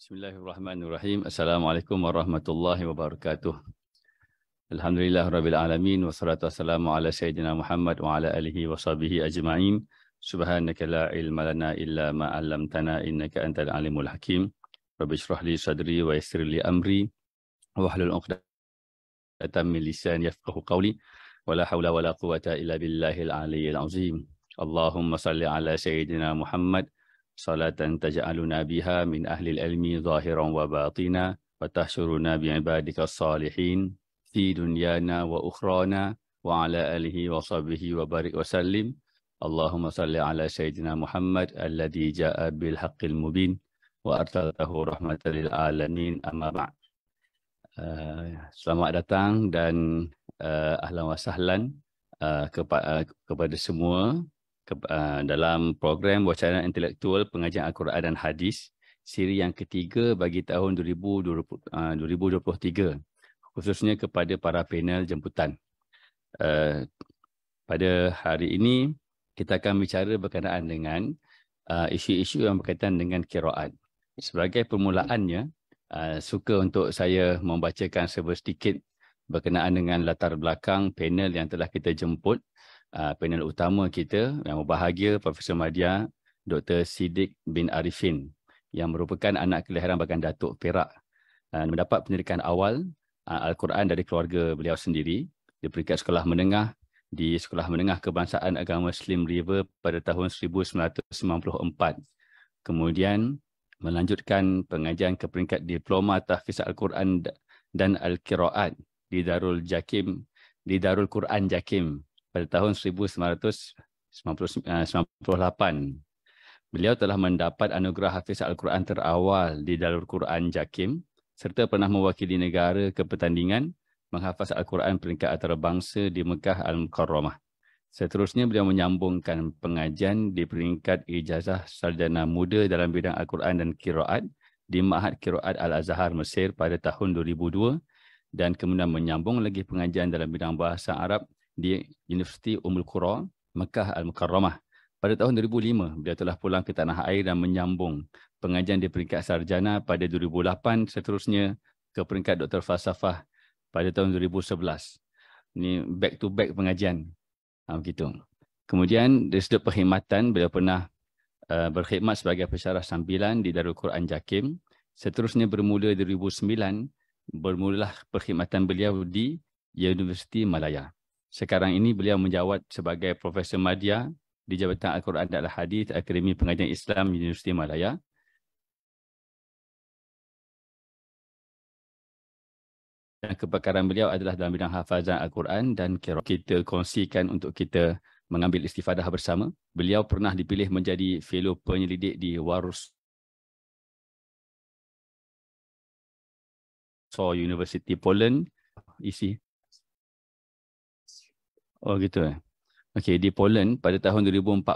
Bismillahirrahmanirrahim. Assalamualaikum warahmatullahi wabarakatuh. Alhamdulillah rabbil alamin wassalatu wassalamu ala sayyidina Muhammad wa ala alihi wa sahbihi ajma'in. Subhanaka la ilma lana illa ma 'allamtana innaka antal alimul hakim. Rabbi shrah li sadri wa yassir li amri wahlul 'uqdatam min lisani yafqahu qawli. Wala haula wala quwwata illa billahil aliyyil azim. Allahumma salli ala sayyidina Muhammad salatan taj'aluna biha min ahli al-ilmi zahiran wa batina wa tahsyuruna bi'ibadika salihin fi dunyana wa ukhrana wa ala alihi wa sahbihi wa barik wa sallim. Allahumma salli ala sayyidina Muhammad alladhi ja'a bil haqqil mubin wa arsaltahu rahmatan lil alamin, amma ba'd. Selamat datang dan ahlan wa sahlan kepada semua dalam program Wacana Intelektual Pengajian Al-Quran dan Hadis siri yang ketiga bagi tahun 2023, khususnya kepada para panel jemputan. Pada hari ini kita akan bicara berkenaan dengan isu-isu yang berkaitan dengan qiraat. Sebagai permulaannya, suka untuk saya membacakan sedikit berkenaan dengan latar belakang panel yang telah kita jemput. Panel utama kita yang berbahagia Profesor Madya Dr. Siddiq bin Arifin yang merupakan anak kelahiran Bagan Datuk Perak, mendapat pendidikan awal Al-Quran dari keluarga beliau sendiri di peringkat sekolah menengah di Sekolah Menengah Kebangsaan Agama Muslim River pada tahun 1994. Kemudian melanjutkan pengajian ke peringkat Diploma Tahfiz Al-Quran dan Al-Qiraat di Darul Quran Jakim pada tahun 1998. Beliau telah mendapat anugerah Hafiz Al-Quran terawal di Darul Quran Jakim serta pernah mewakili negara ke pertandingan menghafaz Al-Quran peringkat antarabangsa di Mekah Al-Mukarramah. Seterusnya beliau menyambungkan pengajian di peringkat ijazah sarjana muda dalam bidang Al-Quran dan Qiraat di Ma'had Qiraat Al-Azhar Mesir pada tahun 2002 dan kemudian menyambung lagi pengajian dalam bidang bahasa Arab di Universiti Ummul Qura, Mekah Al-Mukarramah. Pada tahun 2005, beliau telah pulang ke tanah air dan menyambung pengajian di peringkat sarjana pada 2008, seterusnya ke peringkat Doktor Falsafah pada tahun 2011. Ini back to back pengajian. Begitu. Kemudian dari sudut perkhidmatan, beliau pernah berkhidmat sebagai pensyarah sambilan di Darul Quran Jakim. Seterusnya bermula 2009, bermulalah perkhidmatan beliau di Universiti Malaya. Sekarang ini beliau menjawat sebagai Profesor Madya di Jabatan Al-Quran dan Al-Hadis Akademi Pengajian Islam Universiti Malaya. Dan kepakaran beliau adalah dalam bidang hafazan Al-Quran dan qiraat. Kita kongsikan untuk kita mengambil istifadah bersama. Beliau pernah dipilih menjadi fellow penyelidik di Warsaw University Poland. Oh gitu. Okey, di Poland pada tahun 2014.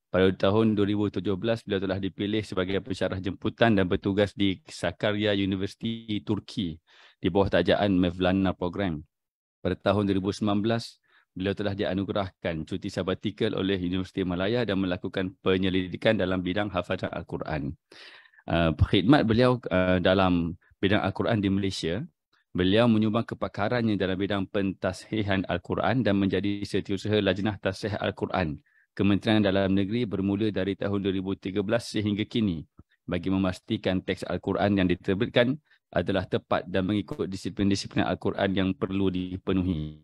Pada tahun 2017 beliau telah dipilih sebagai pensyarah jemputan dan bertugas di Sakarya University Turki di bawah tajaan Mevlana Program. Pada tahun 2019 beliau telah dianugerahkan cuti sabatikal oleh Universiti Malaya dan melakukan penyelidikan dalam bidang hafazan Al-Quran. Khidmat beliau dalam bidang Al-Quran di Malaysia. Beliau menyumbang kepakarannya dalam bidang pentashihan Al-Quran dan menjadi setiausaha Lajnah Tashih Al-Quran Kementerian Dalam Negeri bermula dari tahun 2013 sehingga kini bagi memastikan teks Al-Quran yang diterbitkan adalah tepat dan mengikut disiplin-disiplin Al-Quran yang perlu dipenuhi.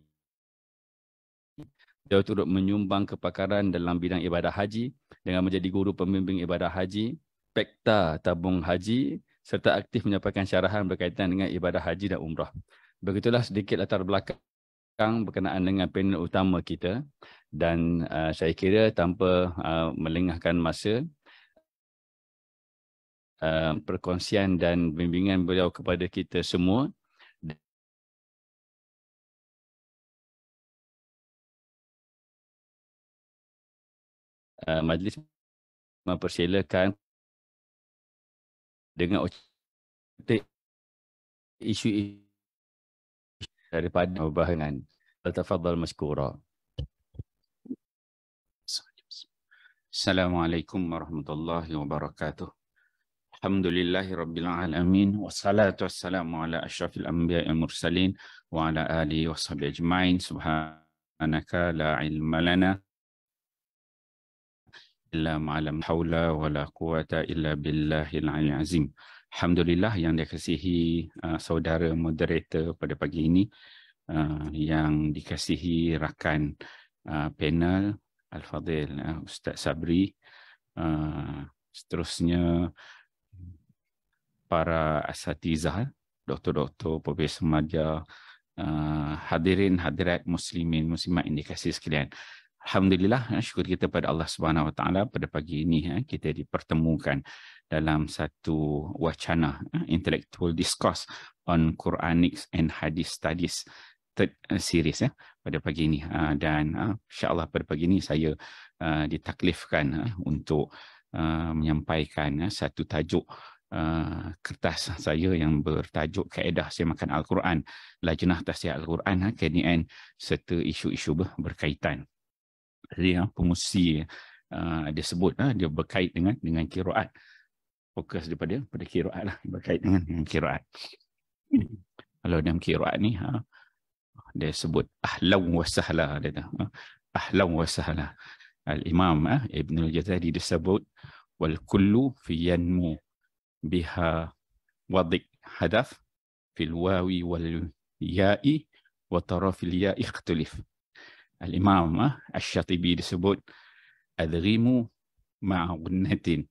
Beliau turut menyumbang kepakaran dalam bidang ibadah haji dengan menjadi guru pembimbing ibadah haji, Pekta Tabung Haji, serta aktif menyampaikan syarahan berkaitan dengan ibadah haji dan umrah. Begitulah sedikit latar belakang berkenaan dengan panel utama kita dan saya kira tanpa melengahkan masa, perkongsian dan bimbingan beliau kepada kita semua majlis mempersilakan dengan isu daripada bahagian. Tafadhal maskura. Assalamualaikum warahmatullahi wabarakatuh. Alhamdulillahi Rabbil Alamin. Wassalatu wassalamu ala ashrafil anbiya wal mursalin wa ala alihi wa sahbihi ajma'in. Subhanaka la ilma lana illa ma'alam hawla wa la quwata illa billahil aliyyil azim. Alhamdulillah yang dikasihi saudara moderator pada pagi ini, yang dikasihi rakan panel Al-Fadhil Ustaz Sabri, seterusnya para asatizah, doktor-doktor, profesor maja, hadirin hadirat muslimin muslimat yang dikasihi sekalian. Alhamdulillah, syukur kita pada Allah Subhanahu Wa Taala pada pagi ini kita dipertemukan dalam satu wacana intellectual discourse on Quranic and Hadith Studies third series pada pagi ini, dan insya-Allah pada pagi ini saya ditaklifkan untuk menyampaikan satu tajuk kertas saya yang bertajuk Kaedah Semakan Al-Quran, Lajnah Tafsir Al-Quran, KNN, serta isu-isu berkaitan. Jadi pengusi dia sebut dia berkait dengan qiraat. Fokus daripada qiraat lah, berkait dengan qiraat. Kalau dalam qiraat ni dia sebut ahlan wa sahla, dia ahlan wa sahla. Al-Imam Ibn al-Jazari disebut wal kullu fi yanmu biha wadik hadaf fil wawi wal ya'i wa tarafil ya'i ikhtilif. Al-Imam Asy-Syatibi disebut adghimu ma'a gunnatin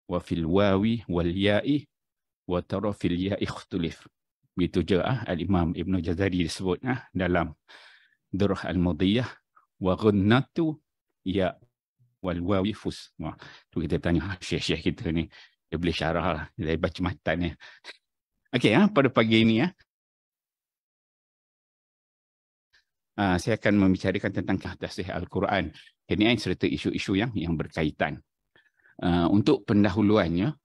wa fil wawi wal ya'i wa tarafil ya'i ikhtilif. Begitu je Al-Imam Ibn Jazari disebut dalam Durrah Al-Mudiyah wa gunnatu ya wal wawi fus. Tu kita tanya syekh-syekh kita ni, dia boleh syarah lah, dia baca matan ni. Okey, pada pagi ini saya akan membicarakan tentang tafsir Al-Quran, KNN, serta isu-isu yang berkaitan. Untuk pendahuluannya,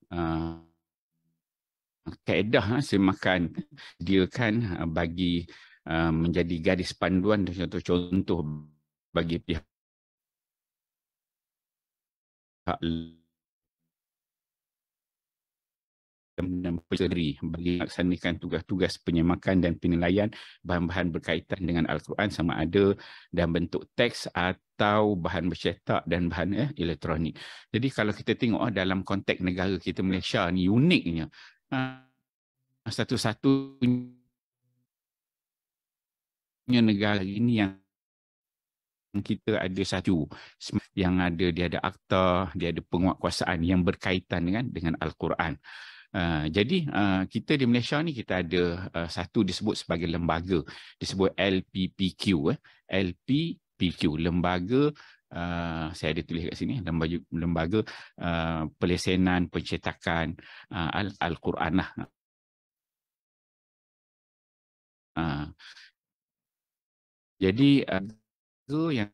kaedah semakan disediakan bagi menjadi garis panduan dan contoh-contoh bagi pihak dan persendiri bagi melaksanakan tugas-tugas penyemakan dan penilaian bahan-bahan berkaitan dengan Al-Quran, sama ada dalam bentuk teks atau bahan bercetak dan bahan elektronik. Jadi kalau kita tengok dalam konteks negara kita Malaysia ni, uniknya satu-satunya negara ini yang kita ada satu yang ada, dia ada akta, dia ada penguatkuasaan yang berkaitan dengan Al-Quran. Jadi kita di Malaysia ni kita ada satu disebut sebagai lembaga, disebut LPPQ, LPPQ, lembaga saya ada tulis kat sini, lembaga pelesenan pencetakan Al-Quran lah. Jadi yang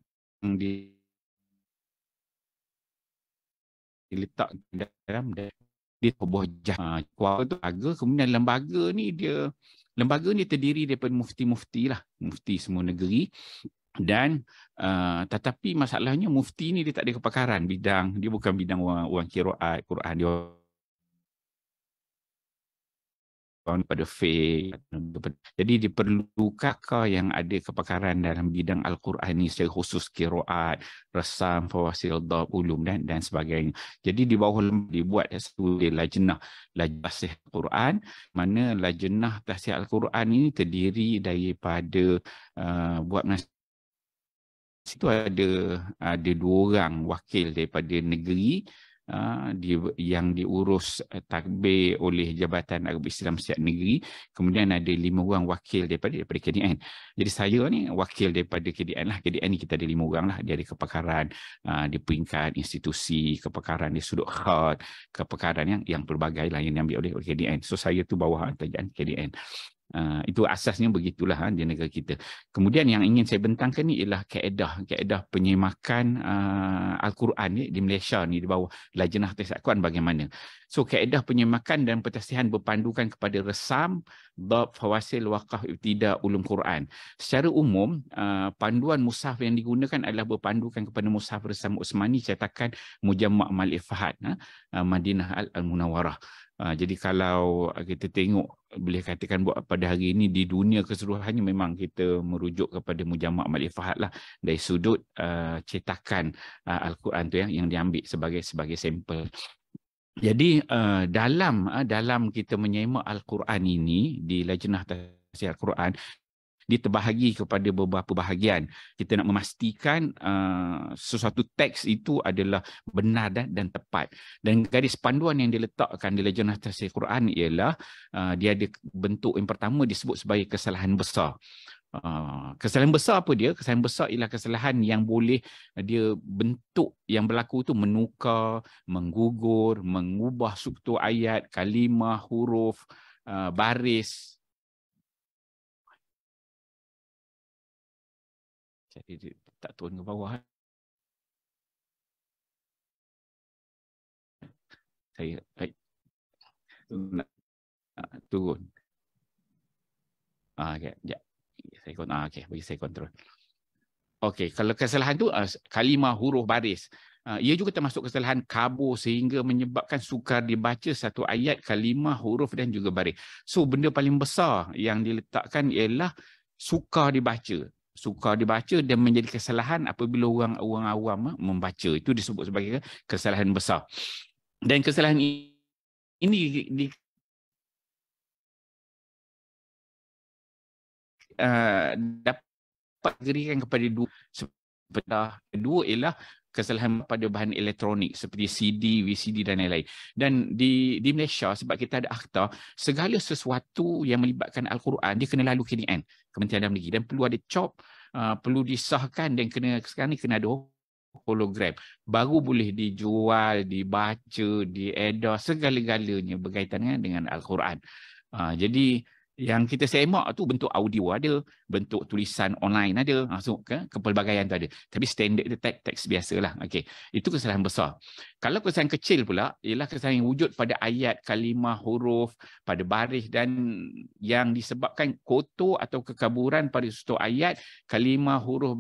diletak dalam dia buah kuasa tu lembaga. Kemudian lembaga ni terdiri daripada mufti-mufti lah, mufti semua negeri. Dan tetapi masalahnya mufti ni dia tak ada kepakaran bidang, dia bukan bidang orang qiraat Quran, dia pada fiqh. Jadi diperlukan yang ada kepakaran dalam bidang Al-Quran ni secara khusus, qiraat, resam, fawasil, dhab, ulum dan sebagainya. Jadi di bawah dibuat satu lajnah tafsir Al-Quran, mana lajnah tafsir Al-Quran ini terdiri daripada buat masa itu ada 2 orang wakil daripada negeri yang diurus takbir oleh Jabatan Agama Islam setiap negeri. Kemudian ada 5 orang wakil daripada KDN. Jadi saya ni wakil daripada KDN lah. KDN ni kita ada 5 orang lah. Dia ada kepakaran di peringkat institusi, kepakaran di sudut khat, kepakaran yang pelbagai lah yang diambil oleh KDN. So saya tu bawah kerajaan KDN. Itu asasnya begitulah di negara kita. Kemudian yang ingin saya bentangkan ni ialah kaedah penyemakan Al-Quran di Malaysia ni di bawah Lajnah Tasihih Al-Quran bagaimana. So kaedah penyemakan dan pentasihan berpandukan kepada resam, dhab, fawasil, waqaf, ibtida, ulum Quran. Secara umum panduan mushaf yang digunakan adalah berpandukan kepada mushaf resam Utsmani cetakan Mujamma' Malik Fahad, Madinah Al-Munawwarah. Jadi kalau kita tengok, boleh katakan buat pada hari ini di dunia keseluruhannya memang kita merujuk kepada Mujamma' Malik Fahad lah dari sudut cetakan Al-Quran tu yang diambil sebagai sampel. Jadi dalam kita menyemak Al-Quran ini di Lajnah Tasihih Al-Quran dia terbahagi kepada beberapa bahagian. Kita nak memastikan sesuatu teks itu adalah benar dan tepat. Dan garis panduan yang diletakkan di Lajnah Tasihih Quran ialah dia ada bentuk yang pertama disebut sebagai kesalahan besar. Kesalahan besar apa dia? Kesalahan besar ialah kesalahan yang boleh dia bentuk yang berlaku tu menukar, menggugur, mengubah struktur ayat, kalimah, huruf, baris. Jadi dia tak turun ke bawah. Saya nak turun. Okay, sekejap. Saya bagi saya kontrol. Okey, kalau kesalahan tu kalimah, huruf, baris. Ia juga termasuk kesalahan kabur sehingga menyebabkan sukar dibaca satu ayat, kalimah, huruf dan juga baris. So benda paling besar yang diletakkan ialah sukar dibaca. Sukar dibaca dan menjadi kesalahan apabila orang awam membaca. Itu disebut sebagai kesalahan besar. Dan kesalahan ini dapat diberikan kepada dua ialah kesalahan pada bahan elektronik seperti CD, VCD dan lain-lain. Dan di Malaysia sebab kita ada akta, segala sesuatu yang melibatkan Al-Quran dia kena lalu KDN, Kementerian Dalam Negeri, dan perlu ada COP, perlu disahkan dan sekarang ni kena ada hologram. Baru boleh dijual, dibaca, diedar, segala-galanya berkaitan dengan Al-Quran. Jadi yang kita semak tu bentuk audio ada, bentuk tulisan online ada, masuk ke pelbagaian tu ada. Tapi standard dia teks biasalah. Okey, itu kesalahan besar. Kalau kesalahan kecil pula ialah kesalahan yang wujud pada ayat, kalimah, huruf, pada baris dan yang disebabkan kotor atau kekaburan pada suatu ayat, kalimah, huruf,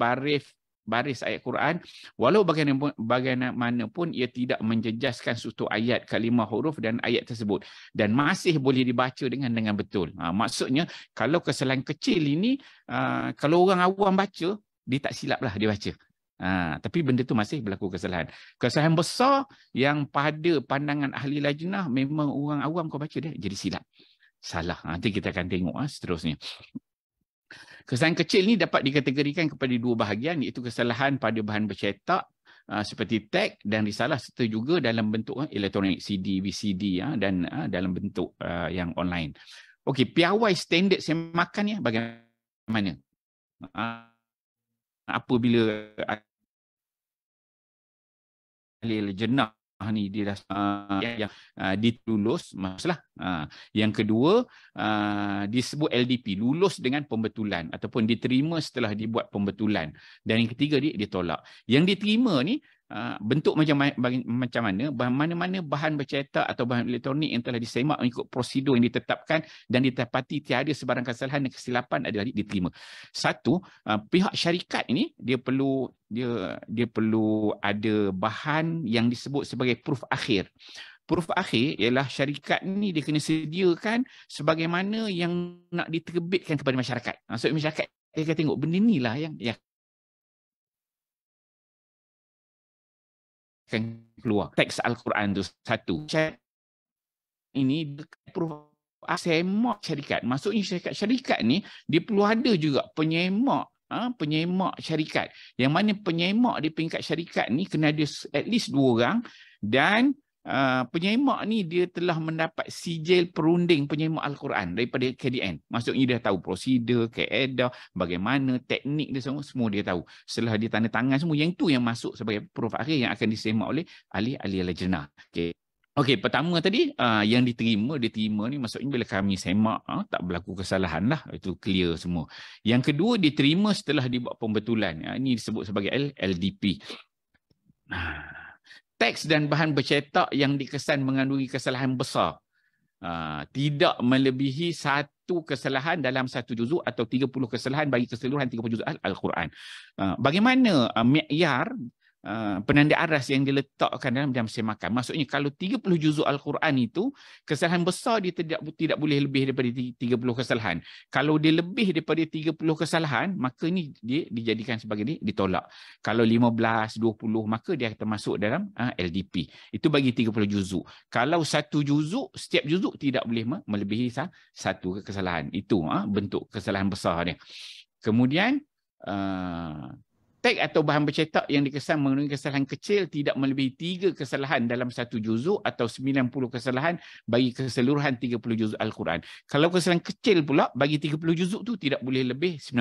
baris ayat Quran, walau bagaimanapun ia tidak menjejaskan suatu ayat, kalimah, huruf dan ayat tersebut dan masih boleh dibaca dengan betul. Maksudnya kalau kesalahan kecil ini kalau orang awam baca dia tak silaplah dia baca. Tapi benda tu masih berlaku kesalahan. Kesalahan besar yang pada pandangan ahli lajnah memang orang awam kau baca dia jadi silap. Salah. Nanti kita akan tengok seterusnya. Kesalahan kecil ni dapat dikategorikan kepada dua bahagian, iaitu kesalahan pada bahan bercetak seperti teks dan risalah serta juga dalam bentuk elektronik CD, VCD dan dalam bentuk yang online. Okey, piawai standard semakan ni bagaimana? Apabila ahli lajnah ni dia yang dilulus masalah. Yang kedua disebut LDP, lulus dengan pembetulan ataupun diterima setelah dibuat pembetulan. Dan yang ketiga dia ditolak. Yang diterima ni bentuk macam mana, mana-mana bahan bercetak atau bahan elektronik yang telah disemak mengikut prosedur yang ditetapkan dan ditepati tiada sebarang kesalahan dan kesilapan adalah diterima. Satu, pihak syarikat ini dia perlu ada bahan yang disebut sebagai proof akhir. Proof akhir ialah syarikat ni dia kena sediakan sebagaimana yang nak diterbitkan kepada masyarakat. Maksudnya masyarakat dia akan tengok benda inilah yang akan keluar. Teks Al-Quran tu satu. Ini proof semak syarikat. Maksudnya syarikat ni dia perlu ada juga penyemak syarikat. Yang mana penyemak di peringkat syarikat ni kena ada at least 2 orang dan penyemak ni dia telah mendapat sijil perunding penyemak Al-Quran daripada KDN. Maksudnya dia tahu prosedur, kaedah, bagaimana teknik dia semua dia tahu. Setelah dia tanda tangan semua, yang tu yang masuk sebagai proof akhir yang akan disemak oleh ahli lajnah. Okey. Okey, pertama tadi yang diterima ni maksudnya bila kami semak tak berlaku kesalahan lah, itu clear semua. Yang kedua, diterima setelah dibuat pembetulan. Ini disebut sebagai LDP. Teks dan bahan bercetak yang dikesan mengandungi kesalahan besar. Tidak melebihi satu kesalahan dalam satu juzuk atau 30 kesalahan bagi keseluruhan 30 juzuk Al-Quran. Bagaimana mi'yar penanda aras yang diletakkan dalam semakan? Maksudnya kalau 30 juzuk Al-Quran itu, kesalahan besar dia tidak boleh lebih daripada 30 kesalahan. Kalau dia lebih daripada 30 kesalahan, maka ini dia dijadikan sebagai ditolak. Kalau 15, 20, maka dia akan masuk dalam LDP. Itu bagi 30 juzuk. Kalau satu juzuk, setiap juzuk tidak boleh melebihi satu kesalahan. Itu bentuk kesalahan besar dia. Kemudian teks atau bahan bercetak yang dikesan mengandungi kesalahan kecil tidak melebihi 3 kesalahan dalam satu juzuk atau 90 kesalahan bagi keseluruhan 30 juzuk Al-Quran. Kalau kesalahan kecil pula bagi 30 juzuk tu tidak boleh lebih 90.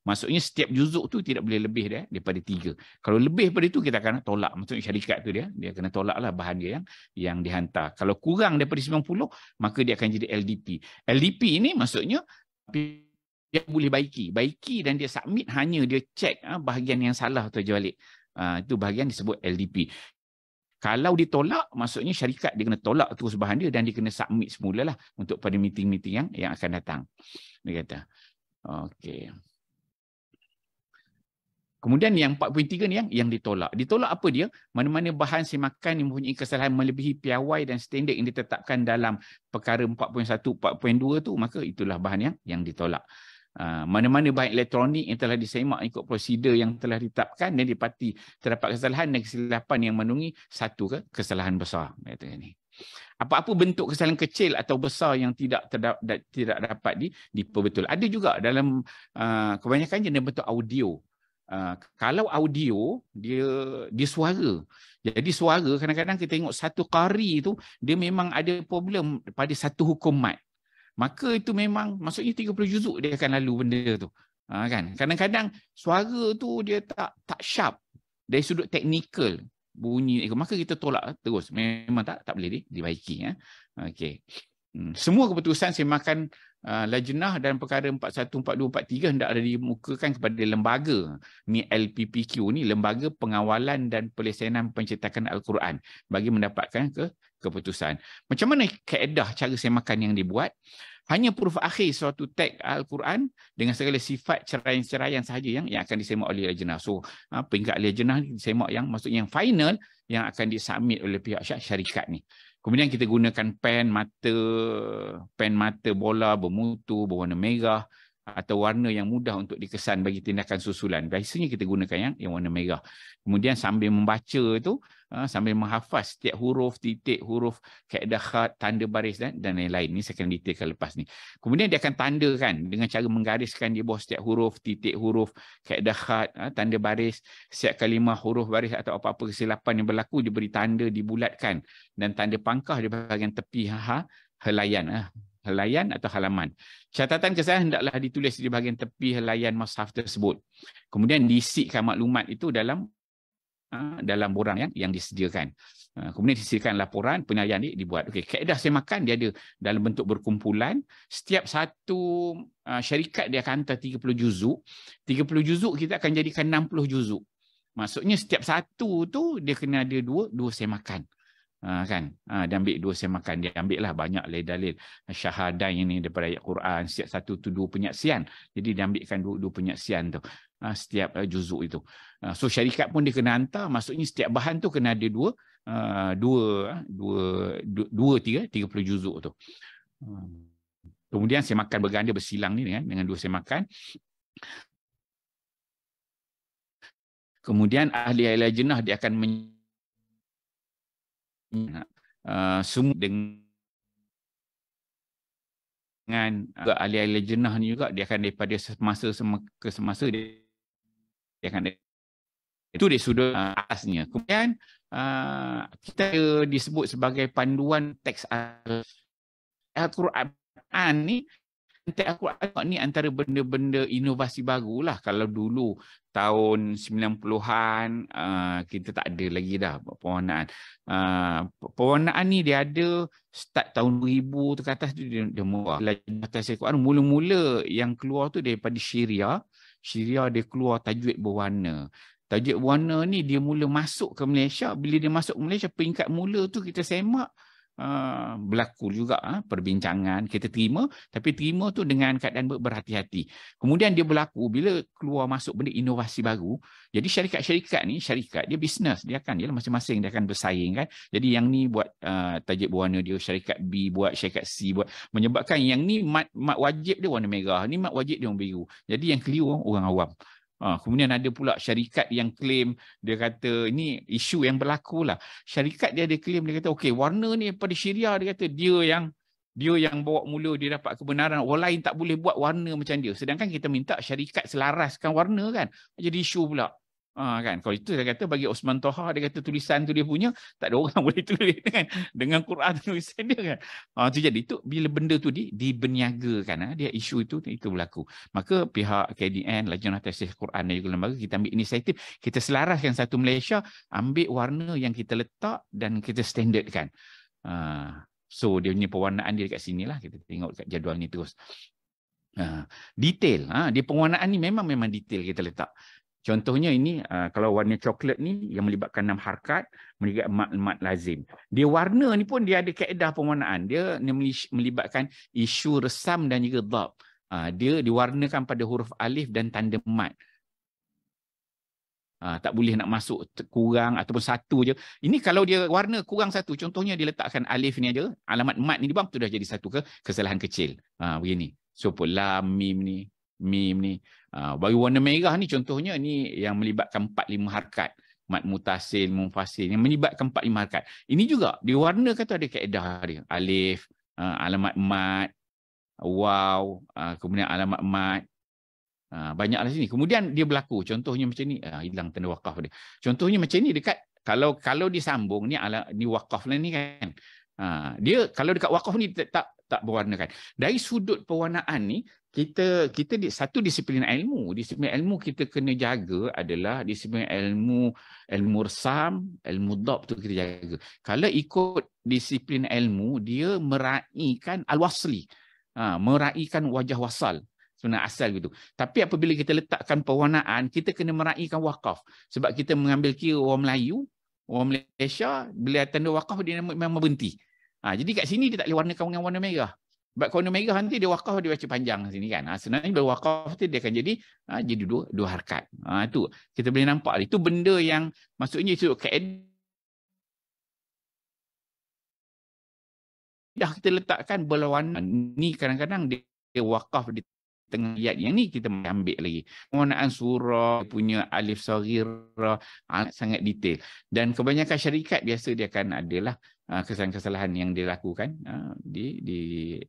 Maksudnya setiap juzuk tu tidak boleh lebih daripada 3. Kalau lebih daripada itu kita akan tolak. Maksudnya syarikat tu dia kena tolaklah bahan dia yang dihantar. Kalau kurang daripada 90 maka dia akan jadi LDP. LDP ini maksudnya dia boleh baiki dan dia submit, hanya dia cek bahagian yang salah atau balik. Itu bahagian disebut LDP. Kalau ditolak, maksudnya syarikat dia kena tolak terus bahan dia dan dia kena submit semula lah untuk pada meeting-meeting yang akan datang. Dia kata. Okey. Kemudian yang 4.3 ni yang ditolak. Ditolak apa dia? Mana-mana bahan semakan yang mempunyai kesalahan melebihi piawai dan standard yang ditetapkan dalam perkara 4.1, 4.2 tu, maka itulah bahan yang ditolak. Mana-mana bahan elektronik yang telah disemak ikut prosedur yang telah ditetapkan dan dipati terdapat kesalahan dan kesilapan yang mengandungi satu kesalahan besar. Apa-apa bentuk kesalahan kecil atau besar yang tidak dapat diperbetul. Ada juga dalam kebanyakan dalam bentuk audio. Kalau audio dia suara. Jadi suara kadang-kadang kita tengok satu qari tu dia memang ada problem pada satu hukum mat. Maka itu memang maksudnya 30 juzuk dia akan lalu benda tu. Kan? Kadang-kadang suara tu dia tak sharp dari sudut teknikal bunyi, maka kita tolak terus. Memang tak boleh dibaiki. Okey. Semua keputusan semakan lajnah dan perkara 41, 42, 43 hendak ada dimukakan kepada lembaga ni LPPQ ni, Lembaga Pengawalan dan Pelesenan Pencetakan Al-Quran, bagi mendapatkan keputusan. Macam mana kaedah cara semakan yang dibuat? Hanya huruf akhir suatu teks Al-Quran dengan segala sifat ceraian-ceraian sahaja yang akan disemak oleh lajnah. So, peringkat lajnah disemak yang maksudnya yang final yang akan disubmit oleh pihak syarikat ni. Kemudian kita gunakan pen mata bola bermutu berwarna merah atau warna yang mudah untuk dikesan bagi tindakan susulan. Biasanya kita gunakan yang warna merah. Kemudian sambil membaca itu, sambil menghafaz setiap huruf, titik, huruf, kaedah khat, tanda baris dan lain-lain. Ini saya akan detailkan lepas ni. Kemudian dia akan tandakan dengan cara menggariskan di bawah setiap huruf, titik huruf, kaedah khat, tanda baris, setiap kalimah, huruf baris atau apa-apa kesilapan yang berlaku diberi tanda, dibulatkan, dan tanda pangkah di bahagian tepi helaian atau halaman. Catatan kesalahan hendaklah ditulis di bahagian tepi helaian mushaf tersebut. Kemudian diisikan maklumat itu dalam borang yang disediakan. Kemudian disediakan laporan penilaian dibuat. Okey, kaedah semakan dia ada dalam bentuk berkumpulan. Setiap satu syarikat dia akan hantar 30 juzuk. 30 juzuk kita akan jadikan 60 juzuk. Maksudnya setiap satu tu dia kena ada dua semakan. Kan, dia ambil 2 semakan, dia ambil lah banyak dalil syahadah ini daripada ayat Quran, setiap satu tu 2 penyaksian, jadi dia ambilkan 2 penyaksian tu setiap juzuk itu. So syarikat pun dia kena hantar, maksudnya setiap bahan tu kena ada 30 juzuk tu. Kemudian semakan berganda bersilang ni dengan 2 semakan. Kemudian ahli lajnah dia akan semua dengan ahli-ahli lajnah ni juga, dia akan daripada semasa ke semasa dia akan itu dari sudut asasnya. Kemudian kita disebut sebagai panduan teks Al-Quran ni Al-Quran ni antara benda-benda inovasi barulah. Kalau dulu tahun 90-an kita tak ada lagi dah pewarnaan. Pewarnaan ni dia ada start tahun 2000 tu ke atas tu dia murah. Lajnah Tafsir Al-Quran mula-mula yang keluar tu daripada Syria. Syria dia keluar tajwid berwarna. Tajwid berwarna ni dia mula masuk ke Malaysia. Bila dia masuk ke Malaysia, peringkat mula tu kita semak berlaku juga perbincangan, kita terima, tapi terima tu dengan keadaan berhati-hati. Kemudian dia berlaku bila keluar masuk benda inovasi baru. Jadi syarikat-syarikat ni, syarikat dia bisnes, dia akan masing-masing dia akan bersaing kan. Jadi yang ni buat tajwid berwarna dia, syarikat B buat, syarikat C buat, menyebabkan yang ni mat wajib dia warna merah, ni mat wajib dia warna biru. Jadi yang keliru orang awam. Kemudian ada pula syarikat yang claim, dia kata ini isu yang berlaku lah. Syarikat dia ada claim, dia kata okey, warna ni pada Syria, dia kata dia yang bawa mula, dia dapat kebenaran, orang lain tak boleh buat warna macam dia. Sedangkan kita minta syarikat selaraskan warna kan. Jadi isu pula. Kan, kalau itu saya kata bagi Osman Toha, dia kata tulisan tu dia punya, tak ada orang boleh tulis kan dengan Quran tulisan dia kan. Tu jadi itu bila benda tu diberniagakan, dia isu itu berlaku. Maka pihak KDN, Lajnah Tafsir Quran dan juga lembaga, kita ambil inisiatif, kita selaraskan satu Malaysia, ambil warna yang kita letak dan kita standardkan. So dia punya pewarnaan dia dekat sinilah, kita tengok dekat jadual ni terus. Detail, dia pewarnaan ni memang detail kita letak. Contohnya ini, kalau warna coklat ni yang melibatkan 6 harakat, melibatkan mat lazim. Dia warna ni pun dia ada kaedah pewarnaan. Dia melibatkan isu resam dan juga dhab. Dia diwarnakan pada huruf alif dan tanda mat. Tak boleh nak masuk kurang ataupun satu je. Ini kalau dia warna kurang satu, contohnya dia letakkan alif ni aja, alamat mat ni di bawah tu dah jadi satu kesalahan kecil. Begini. So lam mim ni. Bagi warna merah ni contohnya ni yang melibatkan 4-5 harakat, mat mutasil, munfasil, yang melibatkan 4-5 harakat. Ini juga diwarnakan tu ada kaedah dia. Alif, alamat mat, waw, kemudian alamat mat. Banyaklah sini. Kemudian dia berlaku contohnya macam ni, hilang tanda wakaf dia. Contohnya macam ni dekat kalau disambung ni wakaf lah ni kan. Dia kalau dekat wakaf ni tak berwarnakan. Dari sudut pewarnaan ni, kita satu disiplin ilmu. Disiplin ilmu kita kena jaga adalah disiplin ilmu resam, ilmu dhab tu kita jaga. Kalau ikut disiplin ilmu, dia meraihkan al-wasli. Meraihkan wajah wasal. Sebenarnya asal gitu. Tapi apabila kita letakkan pewarnaan, kita kena meraihkan wakaf. Sebab kita mengambil kira orang Melayu, orang Malaysia, bila tanda wakaf dia memang berhenti. Jadi kat sini dia tak boleh warnakan dengan warna merah. Sebab warna merah nanti dia wakaf, dia baca panjang sini kan. Sebenarnya bila wakaf tu dia akan jadi dua harakat. Itu kita boleh nampak. Itu benda yang maksudnya itu dah kita letakkan berlawanan. Ni kadang-kadang dia wakaf di tengah ayat yang ni kita ambil lagi. Pewarnaan surah punya alif saghirah sangat detail. Dan kebanyakan syarikat biasa dia akan adalah kesalahan-kesalahan yang dia lakukan